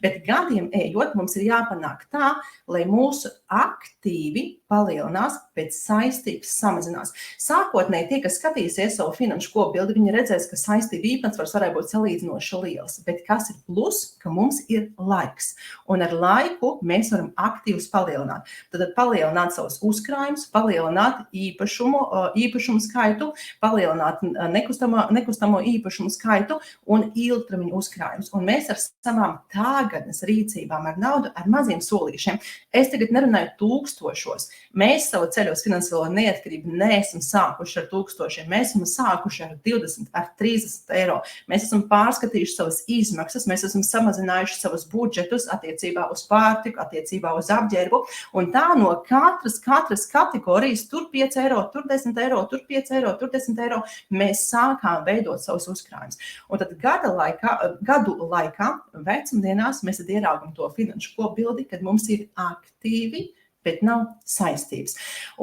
Bet gadiem ejot, mums ir jāpanāk tā, lai mūsu aktīvi palielinās, bet saistības samazinās. Sākotnēji tie, kas skatīsies savu finanšu kopbildi, viņi redzēs, ka saistība īpatsvars varētu būt salīdzinoši liels. Bet kas ir plus, ka mums ir laiks. Un ar laiku mēs varam aktīvus palielināt. Tad palielināt savus uzkrājumus, palielināt īpašumu skaitu, palielināt nekustamo īpašumu skaitu un ilgtermiņu uzkrājumus. Un mēs ar savām tagadnes rīcībām ar naudu, ar maziem solīšiem. Es tagad nerunāju tūkstošos. Mēs savu ceļu uz finansiālo neatkarību neesam sākuši ar 1000. Mēs esam sākuši ar 20, ar 30 eiro. Mēs esam pārskatījuši savas izmaksas, mēs esam samazinājuši savus budžetus attiecībā uz pārtiku, attiecībā uz apģērbu. Un tā no katras kategorijas, tur 5 eiro, tur 10 eiro, tur 5 eiro, tur 10 eiro, mēs sākām veidot savus uzkrājumus. Un tad gadu laikā, vecumdienās, mēs tad ieraugam to finanšu kopbildi, kad mums ir aktīvi, bet nav saistības.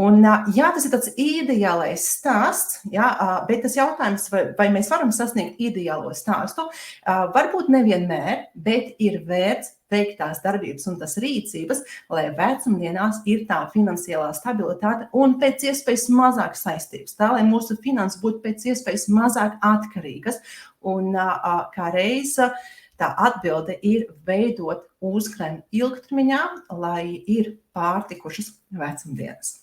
Un, jā, tas ir tāds ideālais stāsts, jā, bet tas jautājums, vai mēs varam sasniegt ideālo stāstu, varbūt nevienmēr, bet ir vērts veikt tās darbības un tas rīcības, lai vecumdienās ir tā finansiālā stabilitāte un pēc iespējas mazāk saistības, tā, lai mūsu finanses būtu pēc iespējas mazāk atkarīgas. Un kā reize, tā atbilde ir veidot uzkrājumu ilgtermiņā, lai ir pārtikušas vecumdienas.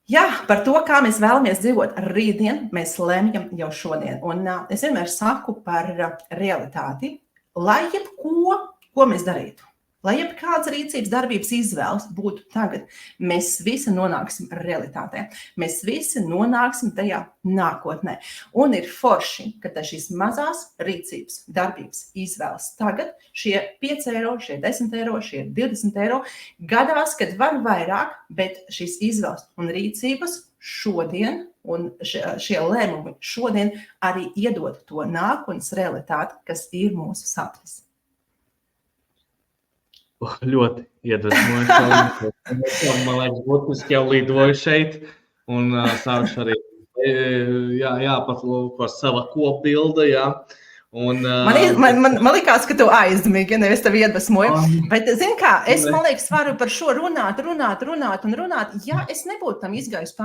Jā, par to, kā mēs vēlamies dzīvot rītdien, mēs lemjam jau šodien. Un es vienmēr saku par realitāti, lai jebko, ko mēs darītu. lai jebkāds rīcības darbības izvēles būtu tagad, mēs visi nonāksim realitātē. Mēs visi nonāksim tajā nākotnē. Un ir forši, ka šīs mazās rīcības darbības izvēles tagad, šie 5 eiro, šie 10 eiro, šie 20 eiro, gadās, kad var vairāk, bet šīs izvēles un rīcības šodien un šie lēmumi šodien arī iedod to nākotnes realitāti, kas ir mūsu sapnis. Ļoti iedvesmojoši. Man liekas, būtiski jau lidoju šeit un sākšu arī jāpatlūko sava kopbilde, jā. Un, man likās, ka tu aizmīgi, ja nevis tevi iedvesmoju. Bet, zini kā, es, man liekas, varu par šo runāt. Ja es nebūtu tam izgājusi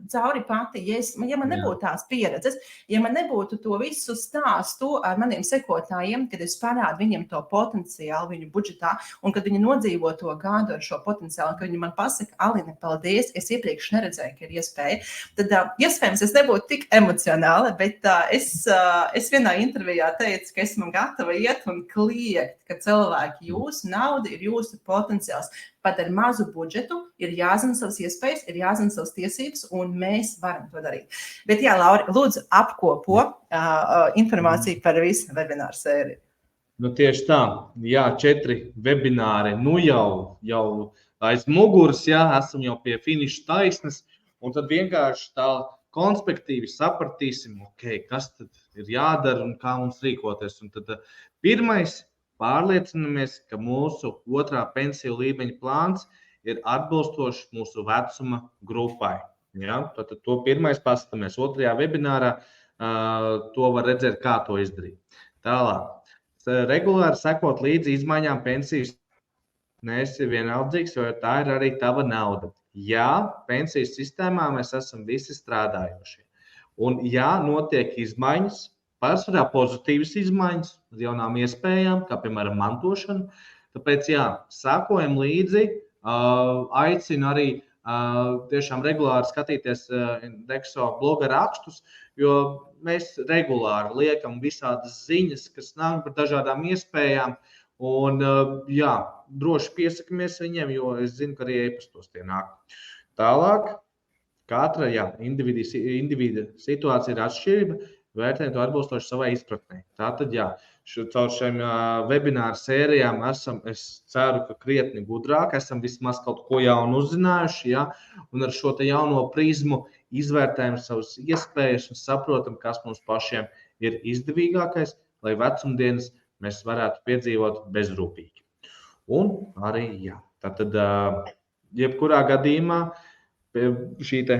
cauri pati, ja man nebūtu tās pieredzes, ja man nebūtu to visu stāstu ar maniem sekotājiem, kad es parādu viņiem to potenciālu viņu budžetā, un kad viņi nodzīvo to gādu ar šo potenciālu, kad viņi man pasaka, Aline, paldies, es iepriekš neredzēju, ka ir iespēja, tad iespējams es nebūtu tik emocionāli, bet es vienā intervijā teicu, ka esmu gatava iet un kliegt, ka cilvēki jūsu nauda ir jūsu potenciāls. Pat ar mazu budžetu ir jāzina savas iespējas, ir jāzina savas tiesības, un mēs varam to darīt. Bet jā, Lauri, lūdzu apkopo informāciju par visu webināru sēriju. Nu tieši tā, jā, 4 webināri, nu jau aiz muguras, jā, esam jau pie finiša taisnes, un tad vienkārši tā konspektīvi sapratīsim, kas tad ir jādara un kā mums rīkoties. Un tad pirmais pārliecinamies, ka mūsu otrā pensiju līmeņa plāns ir atbilstošs mūsu vecuma grupai. Ja? Tad to pirmais paskatāmies. Otrajā webinārā to var redzēt, kā to izdarīt. Tālāk. Regulāri sekot līdzi izmaiņām pensijas neesi vienaldzīgs, jo tā ir arī tava nauda. Jā, pensijas sistēmā mēs esam visi strādājošie. Un jā, notiek izmaiņas, pārsvarā pozitīvas izmaiņas ar jaunām iespējām, kā piemēram mantošana. Tāpēc jā, sakojam līdzi, aicinu arī tiešām regulāri skatīties Indexo bloga rakstus, jo mēs regulāri liekam visādas ziņas, kas nāk par dažādām iespējām. Un, jā, droši piesakamies viņiem, jo es zinu, ka arī e-pastos tie nāk. Tālāk, katra individa situācija ir atšķirība, vērtējot to atbilstoši savai izpratnē. Tātad, jā, caur šiem webināru sērijām es ceru, ka krietni gudrāk, esam vismaz kaut ko jaunu uzzinājuši, jā, un ar šo te jauno prizmu izvērtējam savas iespējas un saprotam, kas mums pašiem ir izdevīgākais, lai vecumdienas mēs varētu piedzīvot bezrūpīgi. Un arī, jā, tātad jebkurā gadījumā šī te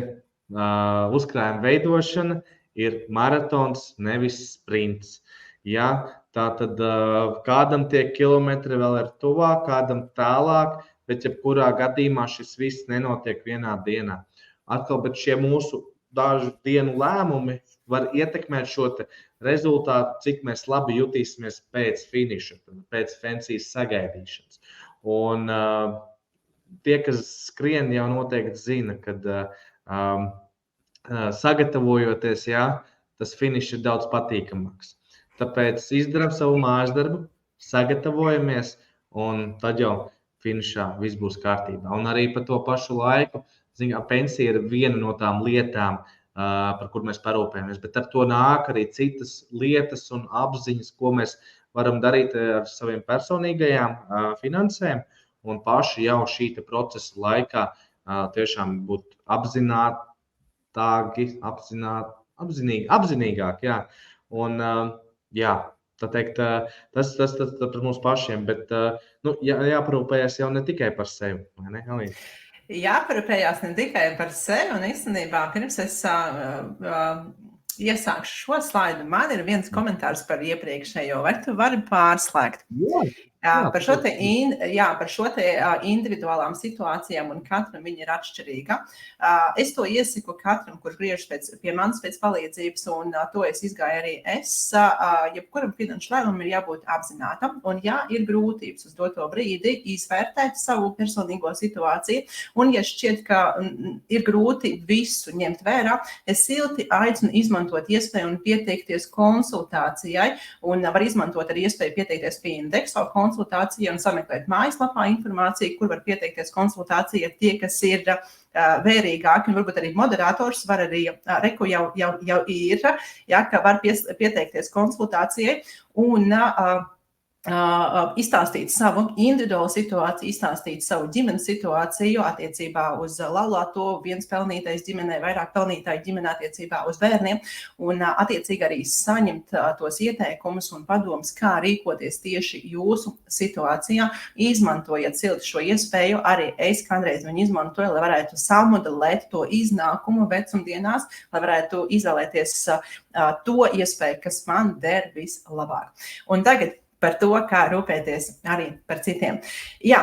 uzkrājuma veidošana ir maratons, nevis sprints. Jā, tātad kādam tie kilometri vēl ir tuvāk, kādam tālāk, bet jebkurā gadījumā šis viss nenotiek vienā dienā. Atkal, bet šie mūsu dažu dienu lēmumi var ietekmēt šo te rezultātu, cik mēs labi jutīsimies pēc finiša, pēc pensijas sagaidīšanas. Un tie, kas skrien, jau noteikti zina, kad sagatavojoties, jā, tas finišs ir daudz patīkamāks. Tāpēc izdaram savu mājas darbu, sagatavojamies, un tad jau finišā viss būs kārtībā. Un arī par to pašu laiku, pensija ir viena no tām lietām, par kur mēs parūpējamies, bet ar to nāk arī citas lietas un apziņas, ko mēs varam darīt ar saviem personīgajām finansēm, un paši jau šī procesa laikā tiešām būt apzinīgāk, jā. Un, jā, tā teikt, tas par mums pašiem, bet jāparūpējas jau ne tikai par sevi, vai ne, Alīna? Jāparūpējās ne tikai par sevi, un īstenībā pirms es iesākšu šo slaidu, man ir viens komentārs par iepriekšējo, vai tu vari pārslēgt? Par šo te individuālām situācijām, un katram viņa ir atšķirīga. Es to iesaku katram, kurš griežas pie manis pēc palīdzības, un to es izgāju arī es. Jebkuram finanšu lēmumam ir jābūt apzinātam, un ja ir grūtības uz doto brīdi izvērtēt savu personīgo situāciju, un ja šķiet, ka ir grūti visu ņemt vērā, es silti aicinu izmantot iespēju un pieteikties konsultācijai, un var izmantot arī iespēju pieteikties pie Indexo konsultācijai, konsultācijai un sameklēt mājaslapā informāciju, kur var pieteikties konsultācijai tie, kas ir vērīgāki, un varbūt arī moderators var arī, reku jau ir, ja, ka var pieteikties konsultācijai un izstāstīt savu individuālu situāciju, izstāstīt savu ģimenes situāciju attiecībā uz laulāto, viens pelnītais ģimenē, vairāk pelnītāju ģimenē attiecībā uz bērniem, un attiecīgi arī saņemt tos ieteikumus un padomus, kā rīkoties tieši jūsu situācijā. Izmantojiet silti šo iespēju, arī es kādreiz viņu izmantoju, lai varētu samodelēt to iznākumu vecumdienās, lai varētu izvēlēties to iespēju, kas man der vislabāk. Un tagad par to, kā rūpēties arī par citiem. Jā,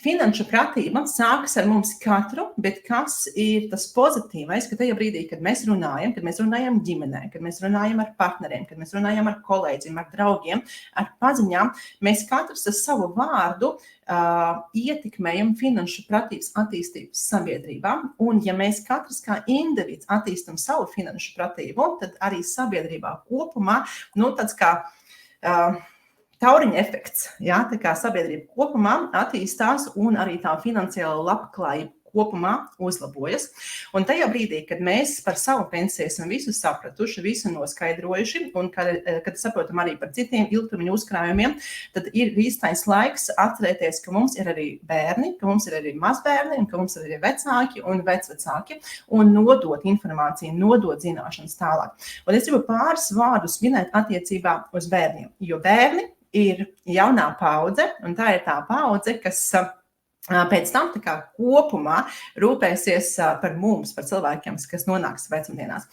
finanšu pratība sākas ar mums katru, bet kas ir tas pozitīvais, ka tajā brīdī, kad mēs runājam ģimenē, kad mēs runājam ar partneriem, kad mēs runājam ar kolēģiem, ar draugiem, ar paziņām, mēs katrs ar savu vārdu ietekmējam finanšu pratības attīstības sabiedrībā. Un ja mēs katrs kā individs attīstam savu finanšu pratību, tad arī sabiedrībā kopumā, tāds kā tauriņa efekts, ja, tā kā sabiedrība kopumā attīstās un arī tā finansiāla labklājība kopumā uzlabojas. Un tajā brīdī, kad mēs par savu pensiju esam visu sapratuši, visu noskaidrojuši, un kad saprotam arī par citiem ilgtermiņa uzkrājumiem, tad ir īstais laiks atcerēties, ka mums ir arī bērni, ka mums ir arī mazbērni, un ka mums ir arī vecāki un vecvecāki, un nodot informāciju, nodot zināšanas tālāk. Un es gribu pāris vārdus minēt attiecībā uz bērniem, jo bērni ir jaunā paudze, un tā ir tā paudze, kas pēc tam tā kā kopumā rūpēsies par mums, par cilvēkiem, kas nonāks vecumdienās.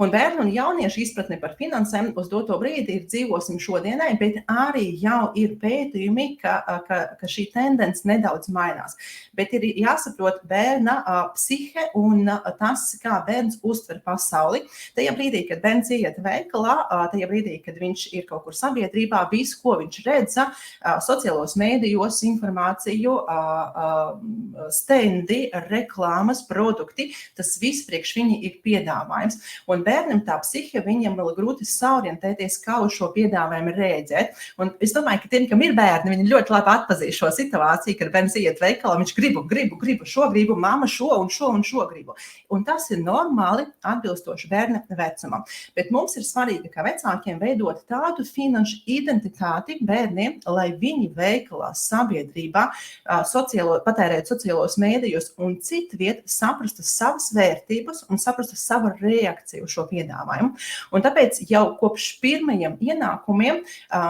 Un bērnu un jauniešu izpratne par finansēm uz doto brīdi ir dzīvosim šodienai, bet arī jau ir pētījumi, ka šī tendence nedaudz mainās. Bet ir jāsaprot bērna psihe un tas, kā bērns uztver pasauli. Tajā brīdī, kad bērns iet veikalā, tajā brīdī, kad viņš ir kaut kur sabiedrībā, visu, ko viņš redza, sociālos mēdījos, informāciju, stendi, reklāmas, produkti, tas viss priekš viņi ir piedāvājums. Un bērnam tā psihe, viņam vēl grūti saorientēties, kā uz šo piedāvājumu rēģēt. Un es domāju, ka tiem, kam ir bērni, viņi ļoti labi atpazīst šo situāciju, kad bērns iet veikalā, viņš gribu, šo gribu, mama šo un šo gribu. Un tas ir normāli atbilstoši bērna vecumam. Bet mums ir svarīgi, kā vecākiem, veidot tādu finanšu identitāti bērniem, lai viņi veikalā, sabiedrībā, patērēt sociālos mēdījos un citviet saprastu savas vērtības un saprastu savu reakciju uz šo piedāvājumu. Un tāpēc jau kopš pirmajiem ienākumiem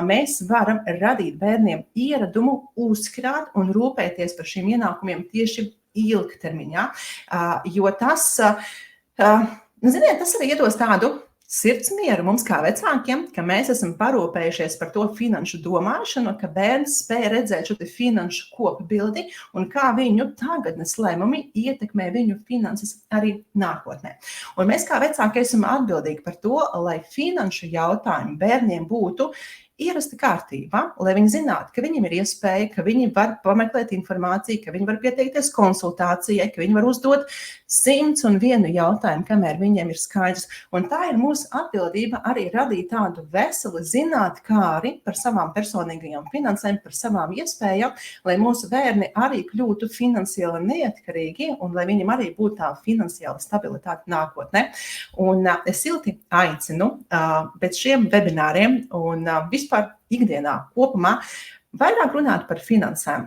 mēs varam radīt bērniem ieradumu uzkrāt un rūpēties par šiem ienākumiem tieši ilgtermiņā, jo tas, ziniet, tas arī iedos tādu sirds mieru mums kā vecākiem, ka mēs esam parūpējušies par to finanšu domāšanu, ka bērns spēja redzēt šo finanšu kopbildi un kā viņu tagadnes lēmumi ietekmē viņu finanses arī nākotnē. Un mēs kā vecāki esam atbildīgi par to, lai finanšu jautājumi bērniem būtu ierasta kārtībā, lai viņi zinātu, ka viņiem ir iespēja, ka viņi var pameklēt informāciju, ka viņi var pieteikties konsultācijai, ka viņi var uzdot 101 jautājumu, kamēr viņiem ir skaidrs. Un tā ir mūsu atbildība arī radīt tādu veselu zinātkāri par savām personīgajām finansēm, par savām iespējām, lai mūsu bērni arī kļūtu finansiāli neatkarīgi un lai viņam arī būtu tā finansiāla stabilitāte nākotnē. Un es silti aicinu pēc šiem webināriem un vispār ikdienā kopumā vairāk runāt par finansēm,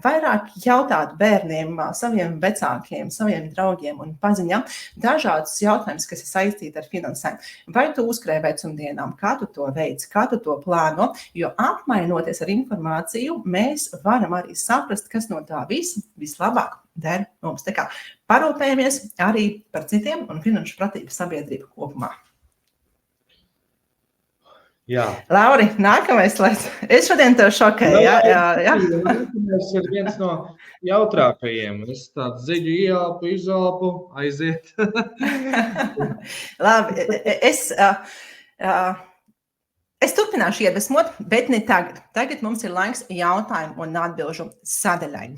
vairāk jautāt bērniem, saviem vecākiem, saviem draugiem un paziņām dažādus jautājumus, kas ir saistīti ar finansēm. Vai tu uzkrāji vecumdienām, kā tu to veici, kā tu to plāno, jo apmainoties ar informāciju, mēs varam arī saprast, kas no tā vislabāk der mums. Tā kā parūpējamies arī par citiem un finanšu pratību sabiedrību kopumā. Jā. Lauri, nākamais slaids. Es šodien tev šokēju. Jā. Tas ir viens no jautrākajiem. Es tādu ziļu ieelpu, izelpu, aiziet. Labi, es turpināšu iedvesmot, bet ne tagad. Tagad mums ir laiks jautājumu un atbilžu sadaļai.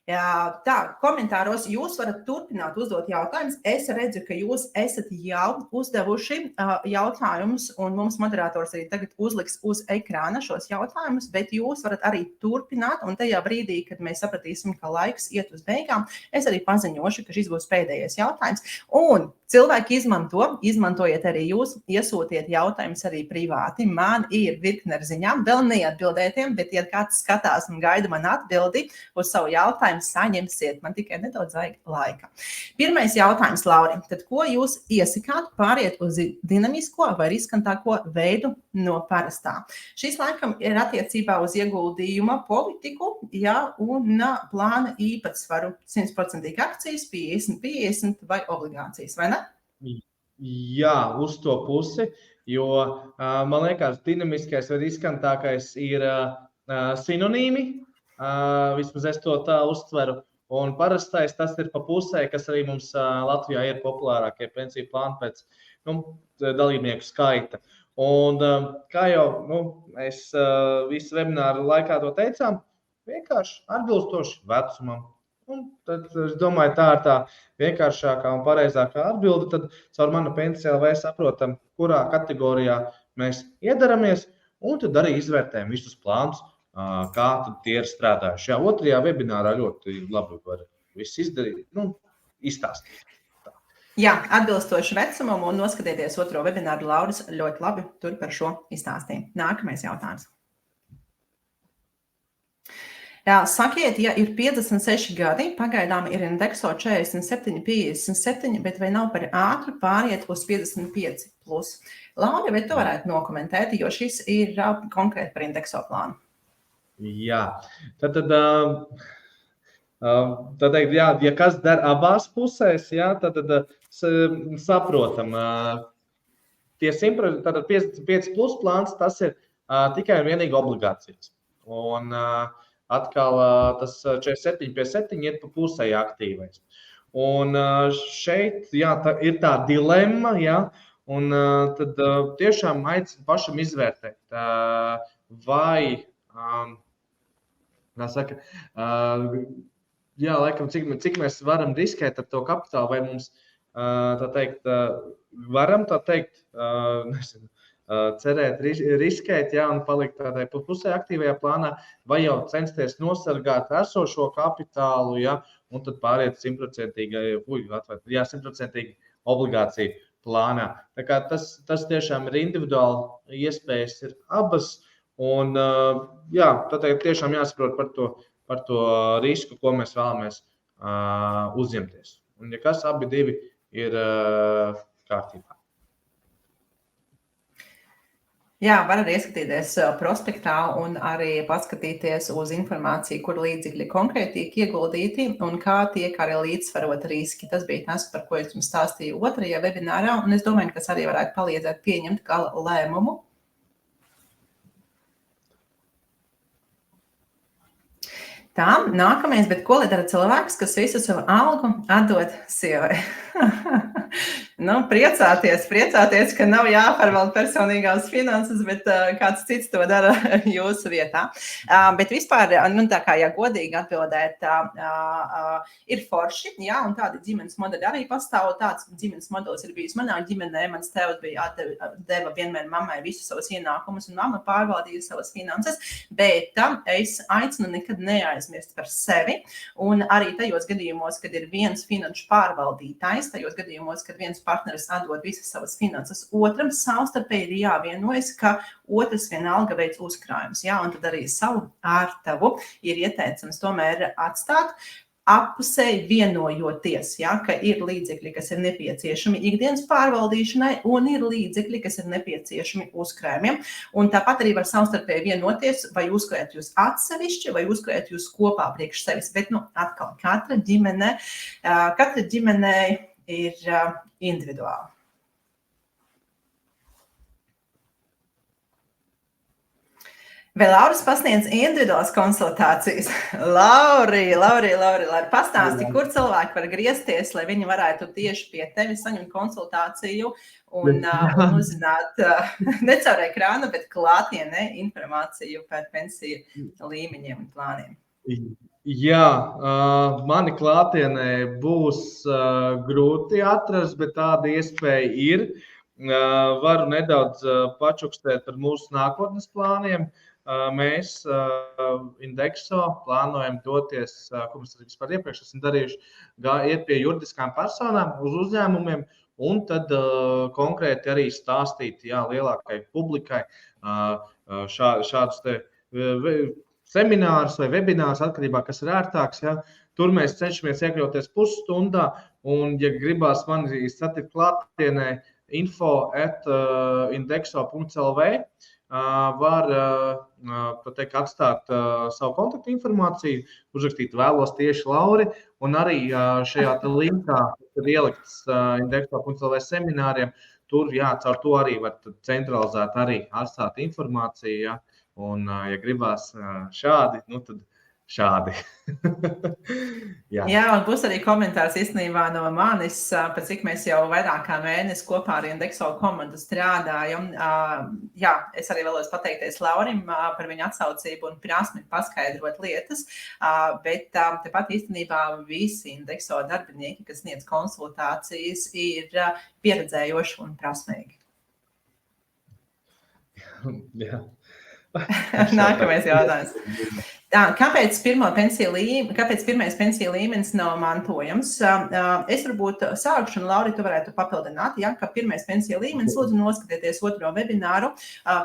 Tā, komentāros jūs varat turpināt uzdot jautājumus. Es redzu, ka jūs esat jau uzdevuši jautājumus, un mums moderators arī tagad uzliks uz ekrāna šos jautājumus, bet jūs varat arī turpināt, un tajā brīdī, kad mēs sapratīsim, ka laiks iet uz beigām, es arī paziņošu, ka šis būs pēdējais jautājums. Un cilvēki izmantojiet arī jūs, iesūtiet jautājumus arī privāti. Man ir virkne ar ziņām, vēl neatbildētiem, bet, ja kāds skatās un gaida man atbildi uz savu jautājumu, saņemsiet, man tikai nedaudz vajag laika. Pirmais jautājums, Lauri, tad ko jūs iesakāt pāriet uz dinamisko vai riskantāko veidu no parastā? Šis laikam ir attiecībā uz ieguldījuma politiku, un plāna īpatsvaru 100% akcijas, 50-50 vai obligācijas, vai ne? Jā, uz to pusi, jo man liekas, dinamiskais vai riskantākais ir sinonīmi, vismaz es to tā uztveru, un parastais tas ir pa pusē, kas arī mums Latvijā ir populārākie pensiju plāni pēc dalībnieku skaita. Un kā jau mēs visu webināru laikā to teicām, vienkārši atbilstoši vecumam. Un tad es domāju, tā ir tā vienkāršākā un pareizākā atbilde. Tad caur Mana Pensija LV saprotam, kurā kategorijā mēs iedaramies, un tad arī izvērtējam visus plānus, kā tad tie ir strādājuši. Jā, otrajā webinārā ļoti labi var viss izdarīt, izstāstīt. Jā, atbilstoši vecumam un noskatieties otro webināru, Lauris ļoti labi tur par šo izstāstīja. Nākamais jautājums. Jā, sakiet, ja ir 56 gadi, pagaidām ir indekso 47,57, bet vai nav par ātru pāriet uz 55 plus? Lauri, vai tu varētu nokomentēt, jo šis ir konkrēti par indekso plānu? Jā, tad ja kas der abās pusēs, jā, tad saprotam, tie 55 plus plāns, tas ir tikai un vienīgi obligācijas. Un atkal tas 47,7 iet pa pusēji aktīvais. Un šeit ir tā dilemma, un tad tiešām aicinu pašam izvērtēt, vai, laikam, cik mēs varam riskēt ar to kapitālu, vai mums, varam cerēt, riskēt, un palikt tādai pusē aktīvajā plānā, vai jau censties nosargāt esošo kapitālu, un tad pāriet 100% obligāciju plānā. Tā kā tas tiešām ir individuāli, iespējas ir abas, un tad tiešām jāsaprot par to risku, ko mēs vēlamies uzņemties. Un ja kas, abi divi ir kārtībā. Jā, var arī ieskatīties prospektā un arī paskatīties uz informāciju, kur līdzekļi konkrēti tiek ieguldīti un kā tiek arī līdzsvarot riski. Tas bija tas, par ko es jums stāstīju otrajā webinārā, un es domāju, ka tas arī varētu palīdzēt pieņemt gala lēmumu. Tā, nākamais, bet ko lai dara cilvēks, kas visu savu algu atdod sievai? Priecāties, ka nav jāpārvalda personīgās finanses, bet kāds cits to dara jūsu vietā. Bet vispār, tā kā godīgi atbildēt, ir forši, un tādi ģimenes modeļi arī pastāv. Tāds ģimenes modelis ir bijis manā ģimenē. Mans tēvs bija deva vienmēr mammai visus savus ienākumus, un mamma pārvaldīja savas finanses, bet es aicinu nekad neaizmirst par sevi, un arī tajos gadījumos, kad ir viens finanšu pārvaldītājs, tajos gadījumos, kad viens partneris atdod visas savas finanses otram, savstarpēji ir jāvienojas, ka otrs vienalga veids uzkrājumus, un tad arī savu ārtavu ir ieteicams tomēr atstāt, appusēji vienojoties, ka ir līdzekļi, kas ir nepieciešami ikdienas pārvaldīšanai, un ir līdzekļi, kas ir nepieciešami uzkrājumiem. Un tāpat arī var savstarpēji vienoties, vai uzkrājat jūs atsevišķi, vai uzkrājat jūs kopā priekš sevis. Bet, atkal, katra ģimene ir individuāli. Vai Lauris pasniedz individuālas konsultācijas? Lauri, pastāsti, kur cilvēki var griezties, lai viņi varētu tieši pie tevi saņemt konsultāciju un uzzināt ne caur ekrānu, bet klātienē informāciju par pensiju līmeņiem un plāniem. Jā, mani klātienē būs grūti atrast, bet tāda iespēja ir. Varu nedaudz pačukstēt par mūsu nākotnes plāniem. Mēs Indexo plānojam doties, ko mēs vispār iepriekš esam darījuši, iet pie juridiskām personām uz uzņēmumiem un tad konkrēti arī stāstīt lielākai publikai šādus te seminārus vai webinārus, atkarībā, kas ir ērtāks. Ja? Tur mēs cenšamies iekļauties pusstundā, un, ja gribās mani satikt klātienē, info@indexo.lv, var atstāt savu kontaktu informāciju, uzrakstīt vēlos tieši Lauri, un arī šajā linkā ir ielikts indexo.lv semināriem. Tur, caur to arī var centralizēt arī atstāt informāciju. Ja? Un, ja gribās šādi, tad šādi. Jā, un būs arī komentārs īstenībā no manis, par cik mēs jau vairāk kā mēnesi kopā ar Indexo komandu strādājam. Jā, es arī vēlos pateikties Laurim par viņa atsaucību un prasmi paskaidrot lietas, bet tepat īstenībā visi Indexo darbinieki, kas sniedz konsultācijas, ir pieredzējoši un prasmīgi. Jā. Nākamais jautājums. Kāpēc pirmais pensiju līmenis nav mantojams? Es varbūt sākšu, un Lauri, tu varētu papildināt, ka pirmais pensiju līmenis, lūdzu noskatieties otro webināru,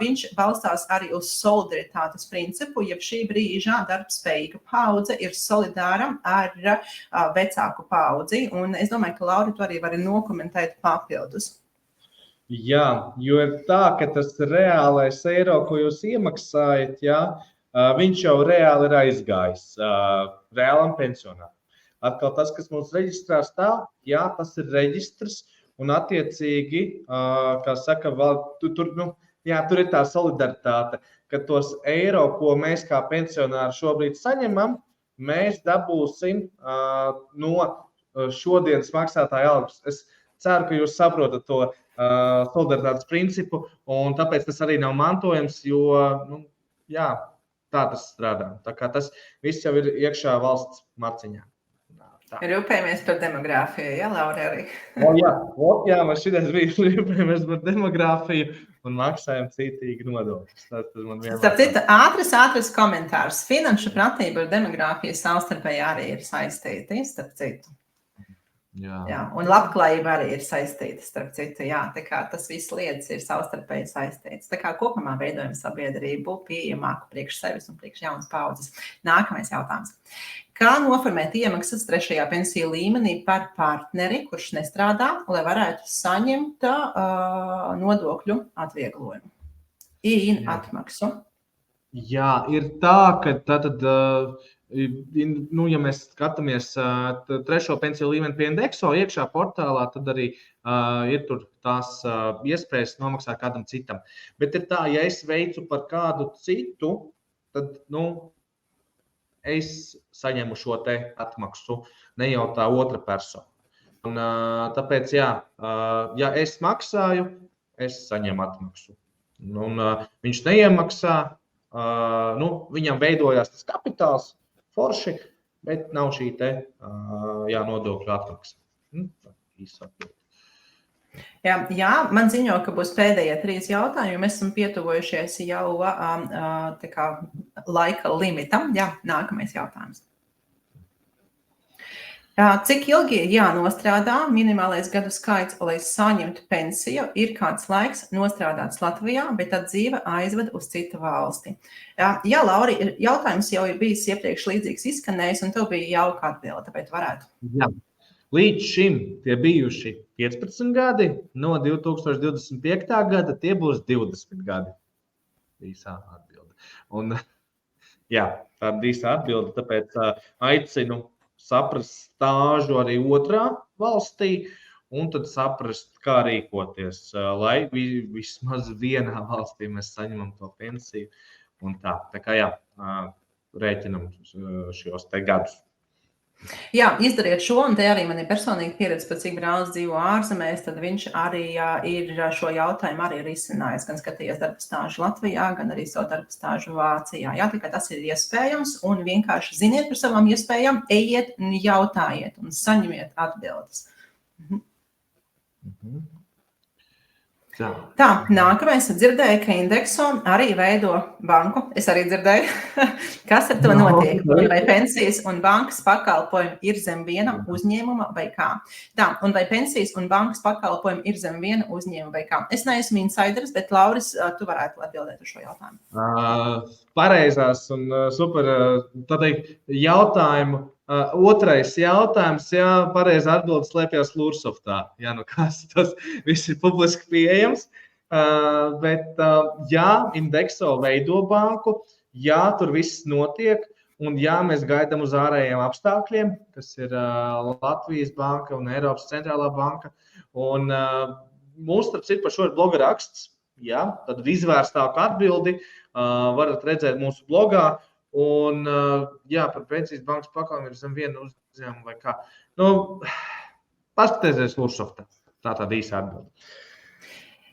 viņš balstās arī uz solidaritātes principu, jeb šī brīža darbspējīga paudze ir solidāra ar vecāku paudzi, un es domāju, ka Lauri, tu arī vari nokomentēt papildus. Jā, jo ir tā, ka tas reālais eiro, ko jūs iemaksājat, viņš jau reāli ir aizgājis reālam pensionāram. Atkal tas, kas mums reģistrā stāv, tas ir reģistrs, un attiecīgi, kā saka, tur ir tā solidaritāte, ka tos eiro, ko mēs kā pensionāri šobrīd saņemam, mēs dabūsim no šodienas maksātāja algas. Es ceru, ka jūs saprotat to solidaritātes principu, un tāpēc tas arī nav mantojams, jo, tā tas strādā. Tā kā tas viss jau ir iekšā valsts marciņā. Rūpējamies par demogrāfiju, Laura arī? Jā, mēs šitais bija rūpējamies par demogrāfiju un maksājam citīgi nodokļus. Starp citu, ātrs komentārs. Finanšu pratība ar demogrāfiju savstarpēji arī ir saistīti, starp citu. Jā, un labklājība arī ir saistīta, starp citu, tā kā tas viss lietas ir savstarpēji saistītas. Tā kā kopumā veidojam sabiedrību pieejamāku priekš sevis un priekš jaunas paudzes. Nākamais jautājums. Kā noformēt iemaksas trešajā pensiju līmenī par partneri, kurš nestrādā, lai varētu saņemt nodokļu atvieglojumu? IN atmaksu. Jā, ir tā, ka tātad... ja mēs skatāmies trešo pensiju līmeni pie Indexo iekšā portālā, tad arī ir tur tās iespējas nomaksāt kādam citam. Bet ir tā, ja es veicu par kādu citu, tad, es saņemu šo te atmaksu, ne jau tā otra persona. Un, tāpēc, ja es maksāju, es saņemu atmaksu. Un viņš neiemaksā, viņam veidojās tas kapitāls, forši, bet nav šī te nodokļu atmaksa. Jā, man ziņo, ka būs pēdējie 3 jautājumi. Mēs esam pietuvojušies jau laika limitam. Jā, nākamais jautājums. Cik ilgi ir jānostrādā minimālais gadu skaits, lai saņemtu pensiju? Ir kāds laiks nostrādāts Latvijā, bet tad dzīve aizved uz citu valsti. Jā, Lauri, jautājums jau ir bijis iepriekš līdzīgs izskanējis, un tev bija jauka atbilde, tāpēc varētu. Jā. Līdz šim tie bijuši 15 gadi, no 2025. gada tie būs 20 gadi. Īsā atbilde. Un, tāda īsā atbilde, tāpēc aicinu saprast stāžu arī otrā valstī, un tad saprast, kā rīkoties, lai vismaz vienā valstī mēs saņemam to pensiju. Un tā kā rēķinam šos te gadus. Jā, izdariet šo, un te arī man ir personīgi pieredze, pat cik brālis dzīvo ārzemēs, tad viņš arī ir šo jautājumu arī risinājis, gan skatījies darba stāžu Latvijā, gan arī savu darba stāžu Vācijā. Jā, tikai tas ir iespējams, un vienkārši ziniet par savām iespējām, ejiet un jautājiet, un saņemiet atbildes. Tā, nākamais dzirdēju, ka Indexo arī veido banku. Es arī dzirdēju, kas ar to notiek. Un vai pensijas un bankas pakalpojumi ir zem viena uzņēmuma vai kā? Tā, un vai pensijas un bankas pakalpojumi ir zem viena uzņēmuma vai kā? Es neesmu insideris, bet Lauris, tu varētu atbildēt uz šo jautājumu. Pareizās un super, tā teikt, jautājumu. Otrais jautājums, jā, pareizi atbildes slēpjas Lursoftā. Jā, nu kas, tas viss ir publiski pieejams. Bet, jā, Indexo veido banku, jā, tur viss notiek, un jā, mēs gaidām uz ārējiem apstākļiem, kas ir Latvijas banka un Eiropas centrālā banka. Un mums, starp citu, par šo ir bloga raksts, jā, tad izvērstāku atbildi varat redzēt mūsu blogā. Un, jā, par pensijas bankas pakalpojumu ir zem viena uzņēmuma vai kā. Nu, paskatieties Lursoftā. Tā tāda īsa atbilde.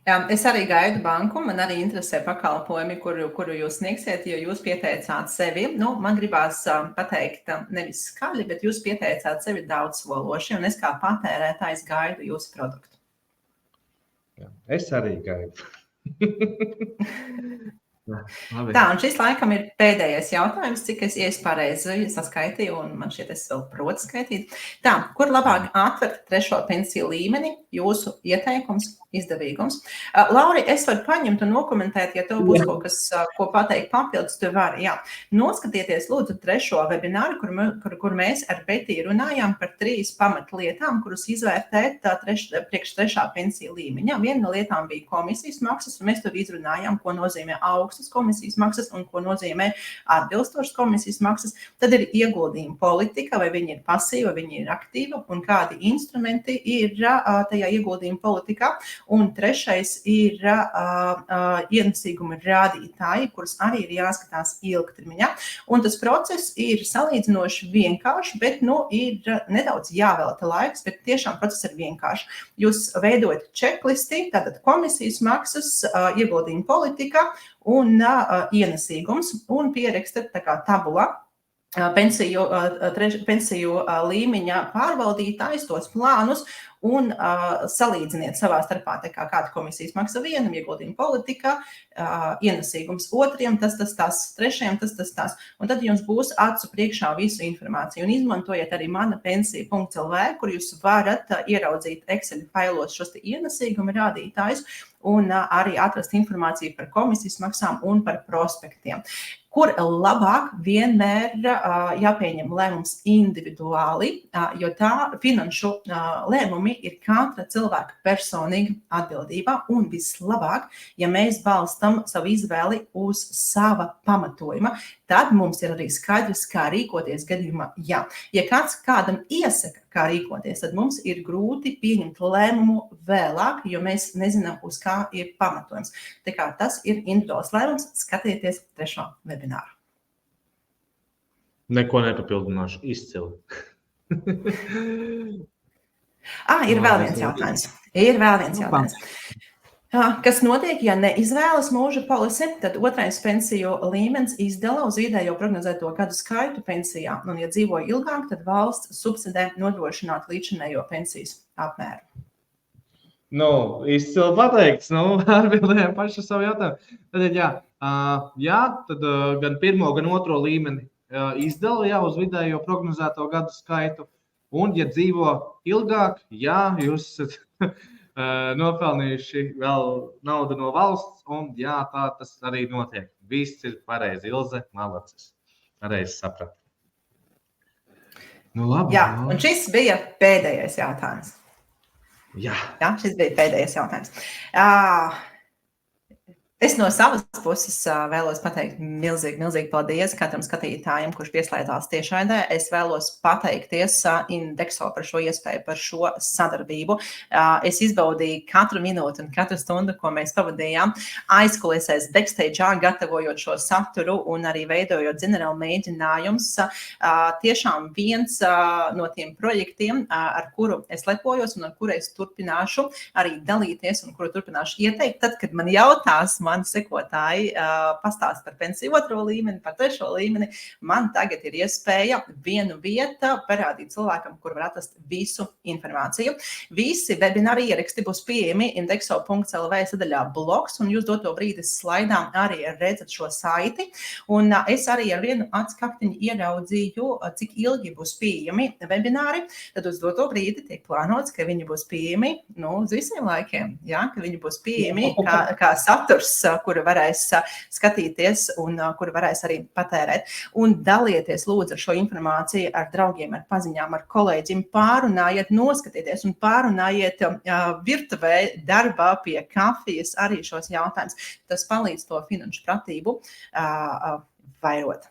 Jā, es arī gaidu banku, man arī interesē pakalpojumi, kuru jūs sniegsiet, jo jūs pieteicāt sevi. Nu, man gribās pateikt nevis skaļi, bet jūs pieteicāt sevi daudz sološi, un es kā patērētājs gaidu jūsu produktu. Jā, es arī gaidu. Tā, un šis laikam ir pēdējais jautājums, cik es pareizi saskaitīju, un man šķiet, es vēl protu skaitīt. Tā, kur labāk atvert trešo pensiju līmeni, jūsu ieteikums, izdevīgums? Lauri, es varu paņemt un nokomentēt, ja tev būs kaut kas, ko pateikt papildus, tu vari, jā. Noskatieties, lūdzu, trešo webināru, kur mēs ar Betī runājām par 3 pamatlietām, kurus izvērtēt priekš trešā pensiju līmeņa. Viena no lietām bija komisijas maksas, un mēs tur izrunājām, ko nozīmē augstas komisijas maksas un ko nozīmē atbilstošas komisijas maksas. Tad ir ieguldījuma politika, vai viņi ir pasīva, vai viņi ir aktīva, un kādi instrumenti ir tajā ieguldījuma politikā. Un trešais ir ienesīguma rādītāji, kurus arī ir jāskatās ilgtermiņā. Un tas process ir salīdzinoši vienkārši, bet ir nedaudz jāvelta laiks, bet tiešām process ir vienkārši. Jūs veidojat checklisti, tātad komisijas maksas, ieguldījuma politika un ienesīgums, un pierakstat tā kā tabulā pensiju līmeņa pārvaldītājs tos plānus un salīdziniet savā starpā, tā kā kāda komisijas maksa vienam, ieguldījuma politika, ienesīgums otriem, tas, trešajam, tas. Un tad jums būs acu priekšā visu informāciju. Un izmantojiet arī mana pensija.lv, kur jūs varat ieraudzīt Excel failos šos ienesīguma rādītājus un arī atrast informāciju par komisijas maksām un par prospektiem. Kur labāk vienmēr jāpieņem lēmums individuāli, jo tā finanšu lēmumi ir katra cilvēka personīga atbildība, un vislabāk, ja mēs balstam savu izvēli uz sava pamatojuma, tad mums ir arī skaidrs, kā rīkoties gadījumā. Ja kāds kādam iesaka, kā rīkoties, tad mums ir grūti pieņemt lēmumu vēlāk, jo mēs nezinām, uz kā ir pamatojums. Tā kā tas ir individuāls lēmums, skatieties trešo webināru. Neko nepapildināšu, izcili. Ir vēl viens jautājums. Kas notiek, ja neizvēlas mūža polisi, tad otrais pensiju līmenis izdala uz vidējo prognozēto gadu skaitu pensijā, un ja dzīvo ilgāk, tad valsts subsidē nodrošināt līdzinējo pensijas apmēru. Izcili pateikts, atbildējām paši savu jautājumu. Tad gan pirmo, gan otro līmeni izdala uz vidējo prognozēto gadu skaitu, un ja dzīvo ilgāk, jūs esat nopelnījuši vēl naudu no valsts, un tā tas arī notiek. Viss ir pareizi, Ilze, malacis. Pareizi saprat. Labi. Jā, un šis bija pēdējais jautājums. Jā, šis bija pēdējais jautājums. Es no savas puses vēlos pateikt milzīgi paldies katram skatītājam, kurš pieslēdzās tiešraidē. Es vēlos pateikties Indexo par šo iespēju, par šo sadarbību. Es izbaudīju katru minūti un katru stundu, ko mēs pavadījām aizkulisēs backstage'ā, gatavojot šo saturu un arī veidojot ģenerālu mēģinājums. Tiešām viens no tiem projektiem, ar kuru es lepojos un ar kuru es turpināšu arī dalīties un kuru turpināšu ieteikt, tad, kad man jautās, mani sekotāji pastāst par pensiju 2. līmeni, par 3. līmeni. Man tagad ir iespēja vienu vietu parādīt cilvēkam, kur var atrast visu informāciju. Visi webināri ieraksti būs pieejami indexo.lv sadaļā blogs, un jūs doto brīdi slaidā arī redzat šo saiti. Un es arī ar vienu atskaktiņu ieraudzīju, cik ilgi būs pieejami webināri. Tad uz doto brīdi tiek plānots, ka viņi būs pieejami uz visiem laikiem. Ja? Ka viņi būs pieejami kā saturs, kuru varēs skatīties un kuru varēs arī patērēt. Un dalieties lūdzu ar šo informāciju ar draugiem, ar paziņām, ar kolēģiem. Pārunājiet, noskatieties un pārunājiet virtuvē, darbā pie kafijas arī šos jautājumus. Tas palīdz to finanšu pratību vairot.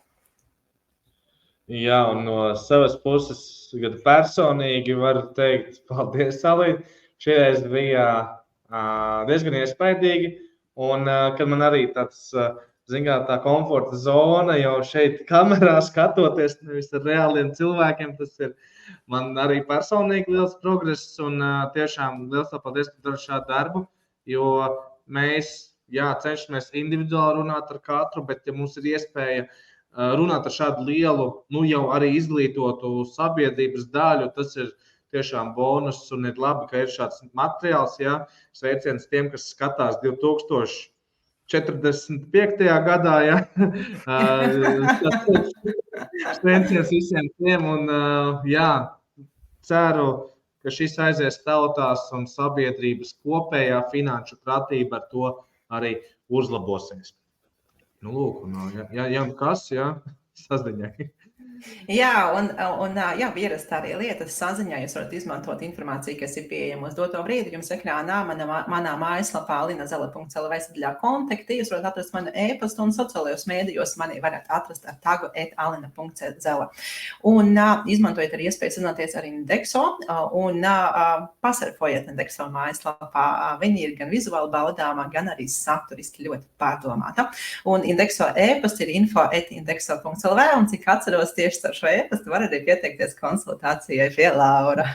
Jā, un no savas puses, gan personīgi varu teikt, paldies, Alīna. Šīreiz bija diezgan iespaidīgi. Un, kad man arī tāds, tā komforta zona jau šeit kamerā skatoties, nevis ar reāliem cilvēkiem, tas ir man arī personīgi liels progress un tiešām liels paldies, ka daru šādu darbu, jo mēs, cenšamies individuāli runāt ar katru, bet ja mums ir iespēja runāt ar šādu lielu, jau arī izglītotu sabiedrības daļu, tas ir tiešām bonus un ir labi, ka ir šāds materiāls, sveiciens tiem, kas skatās 2045. gadā, sveiciens visiem tiem un, ceru, ka šis aizies tautās un sabiedrības kopējā finanšu pratība ar to arī uzlabosies. Nu, lūk, kas, saziņai. Jā, un ierasta arī lietas saziņā. Jūs varat izmantot informāciju, kas ir pieejama uz doto brīdi. Jums ekrānā manā mājaslapā alinazele.lv sadaļā kontakti. Jūs varat atrast manu e-pastu un sociālajos mēdījos mani varat atrast ar tagu @alina.zele. Un izmantojiet arī iespēju sazināties ar Indexo un pasurfojiet Indexo mājaslapā. Viņi ir gan vizuāli baudāmā, gan arī saturiski ļoti pārdomāta. Un Indexo e-pasta ir info@indexo.lv un cik atceros tieši ar šo e-pastu var arī pieteikties konsultācijai pie Laura.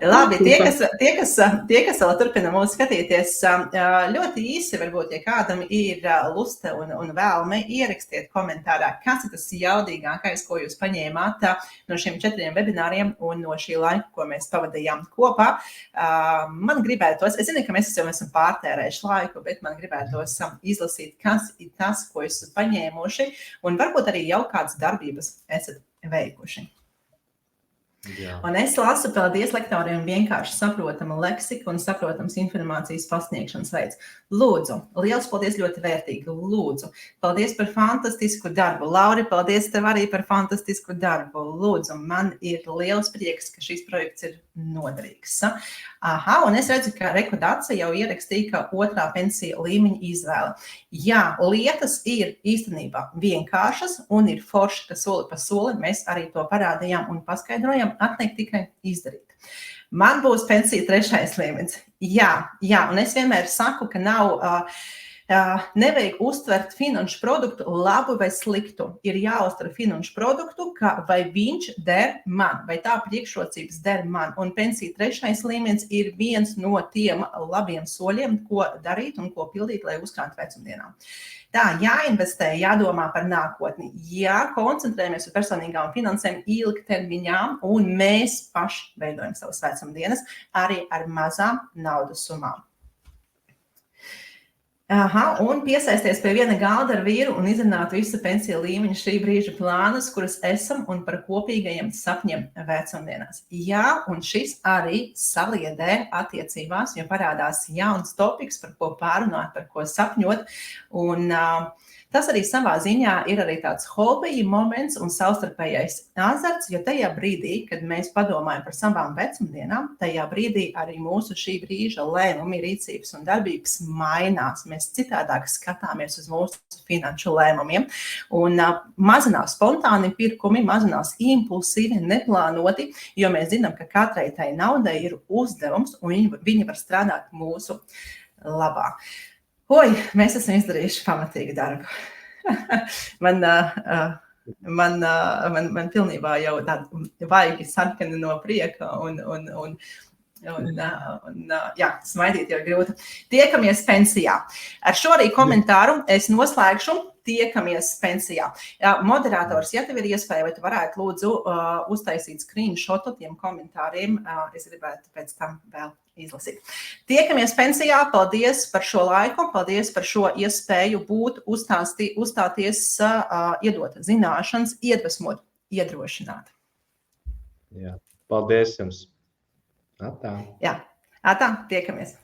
Labi, tie, kas vēl turpina mūs skatīties, ļoti īsi varbūt, ja kādam ir luste un vēlme, ierakstiet komentārā, kas ir tas jaudīgākais, ko jūs paņēmāt no šiem 4 webināriem un no šī laika, ko mēs pavadījām kopā. Man gribētos, es zinu, ka mēs jau esam pārtērējuši laiku, bet man gribētos izlasīt, kas ir tas, ko esat paņēmuši, un varbūt arī jau kādas darbības esat veikuši. Jā. Un es lasu, paldies lektoriem, vienkārši saprotama leksika un saprotams informācijas pasniegšanas veids. Lūdzu, liels paldies, ļoti vērtīgi, lūdzu. Paldies par fantastisku darbu. Lauri, paldies tev arī par fantastisku darbu. Lūdzu, man ir liels prieks, ka šis projekts ir noderīgs. Aha, un es redzu, ka Rekodācija jau ierakstīja, ka 2. pensija līmeņa izvēle. Jā, lietas ir īstenībā vienkāršas un ir forši, ka soli pa soli mēs arī to parādījām un paskaidrojam, atliek tikai izdarīt. Man būs pensija 3. līmenis. Jā, un es vienmēr saku, ka nevajag uztvert finanšu produktu labu vai sliktu. Ir jāuztver finanšu produktu, vai viņš der man, vai tā priekšrocības der man. Un pensija 3. līmenis ir viens no tiem labiem soļiem, ko darīt un ko pildīt, lai uzkrātu vecumdienām. Tā, jāinvestē, jādomā par nākotni, jākoncentrējamies uz personīgām finansēm ilgtermiņā, un mēs paši veidojam savas vecumdienas arī ar mazām naudas summām. Aha, un piesaisties pie viena galda ar vīru un izrunāt visu pensiju līmeņu šī brīža plānus, kuras esam un par kopīgajiem sapņiem vecumdienās. Jā, un šis arī saliedē attiecībās, jo parādās jauns topiks, par ko pārunāt, par ko sapņot. Un Tas arī savā ziņā ir arī tāds hobija moments un savstarpējais azarts, jo tajā brīdī, kad mēs padomājam par savām vecumdienām, tajā brīdī arī mūsu šī brīža lēmumi, rīcības un darbības mainās. Mēs citādāk skatāmies uz mūsu finanšu lēmumiem un mazinās spontāni pirkumi, mazinās impulsīvi, neplānoti, jo mēs zinām, ka katrai tai naudai ir uzdevums un viņi var strādāt mūsu labā. Mēs esam izdarījuši pamatīgu darbu. Man pilnībā jau tāda vaigi sarkani no prieka un smaidīt jau grūti. Tiekamies pensijā. Ar šo arī komentāru es noslēgšu. Tiekamies pensijā. Moderators, ja tev ir iespēja, vai tu varētu lūdzu uztaisīt screenshotu tiem komentāriem, es gribētu pēc tam vēl izlasīt. Tiekamies pensijā, paldies par šo laiku, paldies par šo iespēju būt, uzstāties, iedot zināšanas, iedvesmot, iedrošināt. Jā, paldies jums. Atā. Jā, atā, tiekamies.